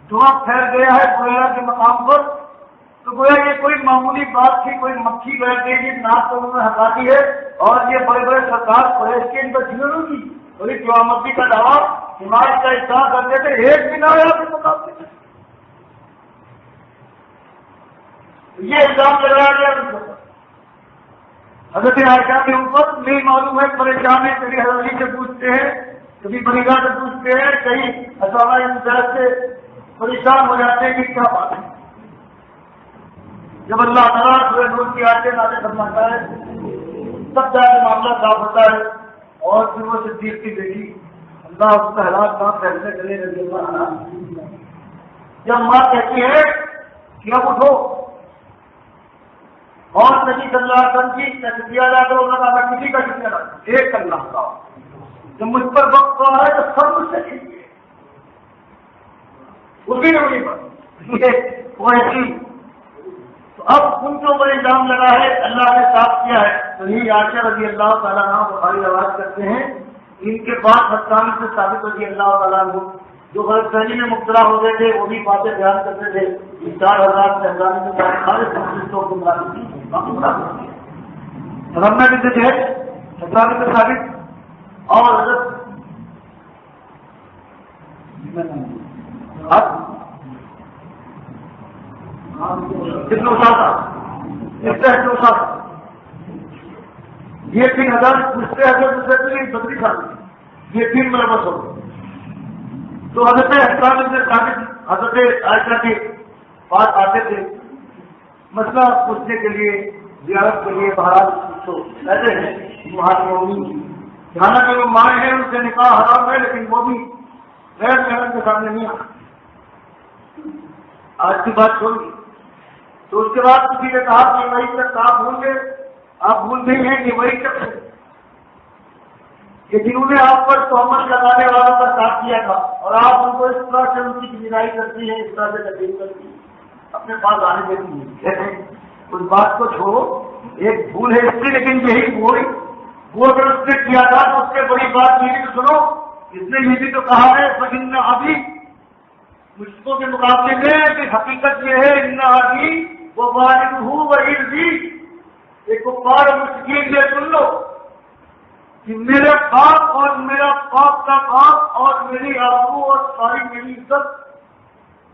دھواں پھیل گیا ہے گویا کے مقام پر, تو گویا یہ کوئی معمولی بات تھی, کوئی مکھی بیٹھ گئی جی ناک کو انہوں نے ہٹا دی ہے اور یہ بڑے بڑے سرکار قریش کے ان پر جنہوں کی بڑی قیامتی کا دعویٰ حمایت کا اظہار کرتے تھے, ایک بھی نہ ہوا اپنے مقابلے میں. یہ الزام لگایا گیا حضرت عائشہ کے اوپر. نہیں معلوم ہے پریشان ہے, کبھی حضرت علی سے پوچھتے ہیں, کبھی بریگا سے پوچھتے ہیں, کئی اسامہ سے پریشان ہو جاتے ہیں کہ کیا بات ہے. جب اللہ تعالیٰ سورہ نور کی آیتیں نازل فرماتا ہے تب جا کے معاملہ صاف ہوتا ہے. اور پھر وہ صدیق کی بیٹی اللہ اس کا حالات کہاں فیصلے کرے رضی اللہ عنہ, جب ماں کہتی ہے کہ اب اٹھو اور نبی صلی اللہ علیہ وسلم کی تشکیہ جا کر اللہ تعالیٰ کسی کا شکریہ ادا کرو, ایک اللہ کا. جب مجھ پر وقت آ ہے تو سب مجھ سے سیکھیے اسی نے انہیں پر وہ ایسی. تو اب ان کے اوپر الزام لگا ہے, اللہ نے صاف کیا ہے. تو یہ عائشہ رضی اللہ تعالیٰ عنہ بخاری روایت کرتے ہیں ان کے بعد حسان سے ثابت رضی اللہ تعالیٰ عنہ جو غلط فہمی میں مبتلا ہو گئے تھے وہ بھی باتیں بیان کرتے تھے. 4,000 سے ہزار میں سارے کو گمراہ رمنا بھی تھے حسان سے ثابت اور حضرت یہ 3,000 پوچھتے حضرت بدری خان یہ 3 ملبس ہو گئے. تو حضرت احسان سے ثابت حضرت عائشہ کے پاس آتے تھے مسئلہ پوچھنے کے لیے, زیارت کے لیے. بہرحال تو کہتے ہیں حالانکہ وہ مائیں ہیں ان سے نکاح حرام ہے لیکن وہ بھی غیر محرم کے سامنے نہیں آ. آج کی بات چھوڑی تو اس کے بعد کسی نے کہا کہ وہی تک آپ بھول گئے, آپ بھول گئی ہیں کہ وہی تک کہ جنہوں نے آپ پر تہمت لگانے والوں کا ساتھ کیا تھا اور آپ ان کو اس طرح سے ان کی جنائی کرتی ہیں, اس طرح سے تقریر کرتی ہیں, اپنے پاس آنے دیتی ہیں. کہتے ہیں اس بات کو چھوڑو, ایک بھول ہے اس کی, لیکن یہی بھول وہ اگر اس نے کیا تھا تو اس سے بڑی بات یہ بھی تو سنو, اس نے یہ بھی تو کہا ہے فَإِنَّ ابھی مشرکوں کے مقابلے میں کہ حقیقت یہ ہے ان ابھی وہ والد ہوں وہ عرضی ایک کفار مشکین یہ سن لو کہ میرے باپ اور میرا باپ کا باپ اور میری آبرو اور ساری میری عزت